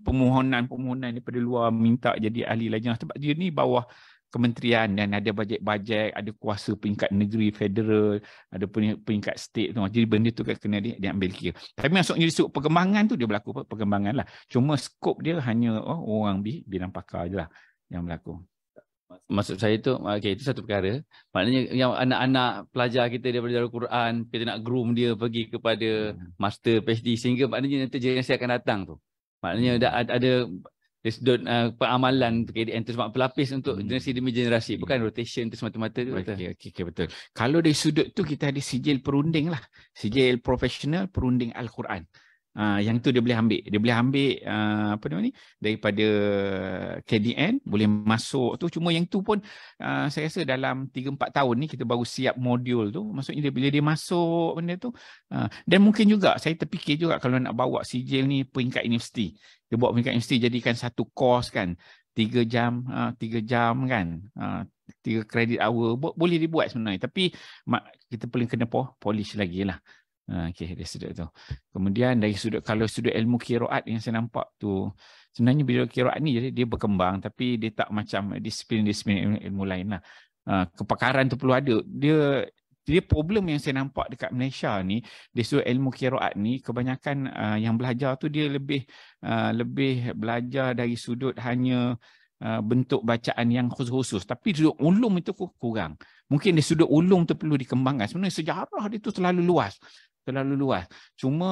permohonan daripada luar minta jadi ahli lajnah sebab dia ni bawah kementerian dan ada bajet-bajet, ada kuasa peringkat negeri, federal, ada peringkat state tu. Jadi benda tu kena dia ambil kira. Tapi maksudnya di sudut perkembangan tu dia berlaku perkembangan lah. Cuma skop dia hanya orang bidang pakar je lah yang berlaku. Maksud saya tu, itu satu perkara. Maknanya yang anak-anak pelajar kita daripada Darul Quran, kita nak groom dia pergi kepada master, PhD, sehingga maknanya nanti generasi akan datang tu. Maknanya ada dari sudut pengamalan KDN tu sebab pelapis untuk generasi demi generasi, bukan rotation tu semata-mata tu. Okey, betul. Kalau dari sudut tu kita ada sijil perunding lah. Sijil profesional perunding Al-Quran. Yang tu dia boleh ambil daripada KDN, boleh masuk tu. Cuma yang tu pun saya rasa dalam 3-4 tahun ni kita baru siap modul tu. Maksudnya bila dia masuk benda tu, dan mungkin juga saya terfikir juga kalau nak bawa sijil ni peringkat universiti, dia bawa peringkat universiti jadikan satu course kan, 3 jam kan, 3 credit hour, boleh dibuat sebenarnya. Tapi kita paling kena polish lagi lah. Okey, dari sudut tu. Kemudian dari kalau sudut ilmu qiraat yang saya nampak tu, sebenarnya bila qiraat ni dia berkembang, tapi dia tak macam disiplin ilmu lain lah. Kepakaran tu perlu ada. Dia problem yang saya nampak dekat Malaysia ni, di sudut ilmu qiraat ni, kebanyakan yang belajar tu dia lebih belajar dari sudut hanya bentuk bacaan yang khusus-khusus. Tapi sudut ulum itu kurang. Mungkin di sudut ulum tu perlu dikembangkan. Sebenarnya sejarah dia tu terlalu luas. Cuma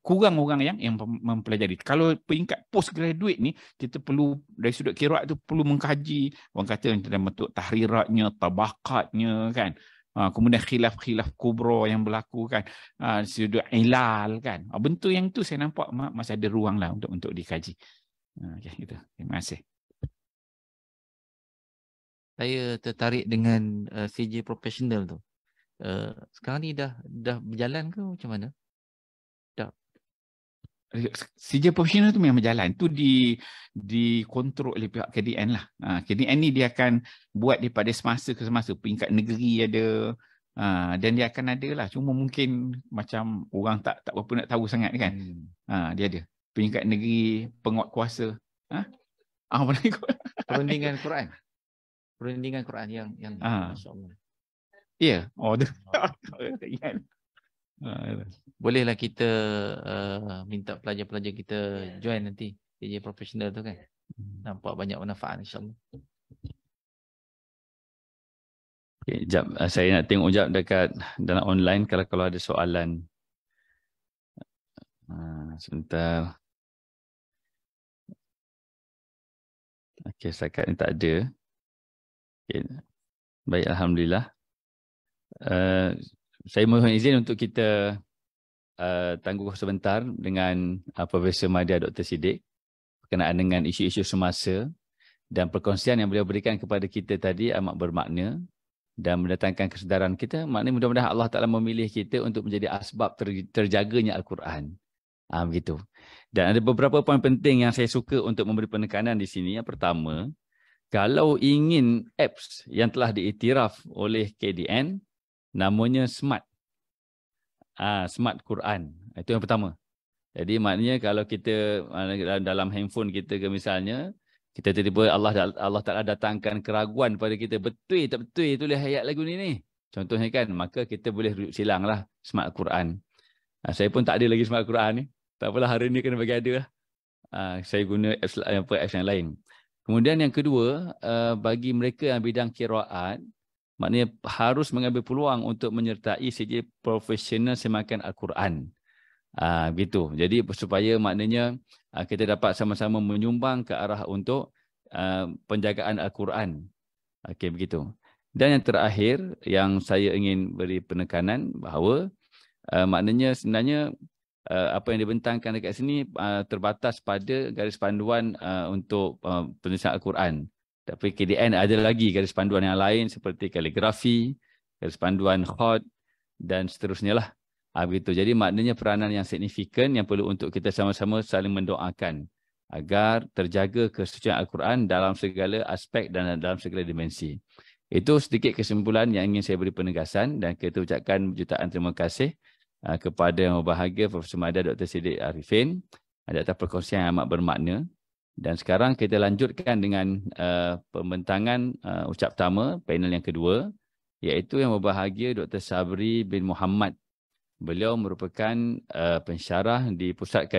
kurang orang yang mempelajari. Kalau peringkat postgraduate ni, kita perlu dari sudut qiraat tu perlu mengkaji, orang kata dalam bentuk tahriratnya, tabaqatnya kan. Kemudian khilaf-khilaf kubra yang berlaku kan. Sudut ilal kan. Bentuk yang tu saya nampak masih ada ruang lah untuk dikaji. Okay, itu. Terima kasih. Saya tertarik dengan CJ profesional tu. Sekarang ni dah berjalan ke macam mana? Dah. CJ profesional tu memang berjalan. Tu dikontrol oleh pihak KDN lah. KDN ni dia akan buat daripada semasa ke semasa. Peringkat negeri ada. Dan dia akan ada lah. Cuma mungkin macam orang tak berapa nak tahu sangat kan. Dia ada. Peringkat negeri, penguat kuasa. Perundingan Quran. Perundingan Quran yang masya-Allah. Ya. Bolehlah kita minta pelajar-pelajar kita join nanti PJ profesional tu kan. Nampak banyak manfaat insya-Allah. Okay, jap, saya nak tengok jap dekat dalam online kalau ada soalan. Sebentar. Okey, setakat ni tak ada. Okay. Baik, alhamdulillah. Saya mohon izin untuk kita tangguh sebentar dengan Profesor Madya Dr. Siddiq berkenaan dengan isu-isu semasa Dan perkongsian yang beliau berikan kepada kita tadi amat bermakna dan mendatangkan kesedaran kita. Maknanya mudah-mudahan Allah Ta'ala memilih kita untuk menjadi asbab terjaganya Al-Quran. Begitu. Dan ada beberapa poin penting yang saya suka untuk memberi penekanan di sini. Yang pertama, kalau ingin apps yang telah diiktiraf oleh KDN, namanya Smart. Smart Quran. Itu yang pertama. Jadi maknanya kalau kita dalam handphone kita ke misalnya, kita tiba-tiba Allah Ta'ala datangkan keraguan pada kita. Betul tak betul tulis ayat lagu ni. Contohnya kan, maka kita boleh rujuk silanglah Smart Quran. Saya pun tak ada lagi Smart Quran ni. Tak apalah, hari ni kena bagi ada lah. Saya guna apps yang lain. Kemudian yang kedua, bagi mereka yang bidang qiraat, maknanya harus mengambil peluang untuk menyertai sijil profesional semakan Al-Quran. Begitu. Jadi supaya maknanya kita dapat sama-sama menyumbang ke arah untuk penjagaan Al-Quran. Okey, begitu. Dan yang terakhir yang saya ingin beri penekanan bahawa maknanya sebenarnya apa yang dibentangkan dekat sini terbatas pada garis panduan untuk penulisan Al-Quran. Tapi KDN ada lagi garis panduan yang lain seperti kaligrafi, garis panduan khat dan seterusnya lah. Begitu. Jadi maknanya peranan yang signifikan yang perlu untuk kita sama-sama saling mendoakan agar terjaga kesucian Al-Quran dalam segala aspek dan dalam segala dimensi. Itu sedikit kesimpulan yang ingin saya beri penegasan dan kita ucapkan jutaan terima kasih kepada yang berbahagia Profesor Madar Dr. Siddiq Arifin atas perkongsian yang amat bermakna. Dan sekarang kita lanjutkan dengan pembentangan ucap pertama, panel yang kedua, iaitu yang berbahagia Dr. Sabri bin Muhammad. Beliau merupakan pensyarah di Pusat Kajian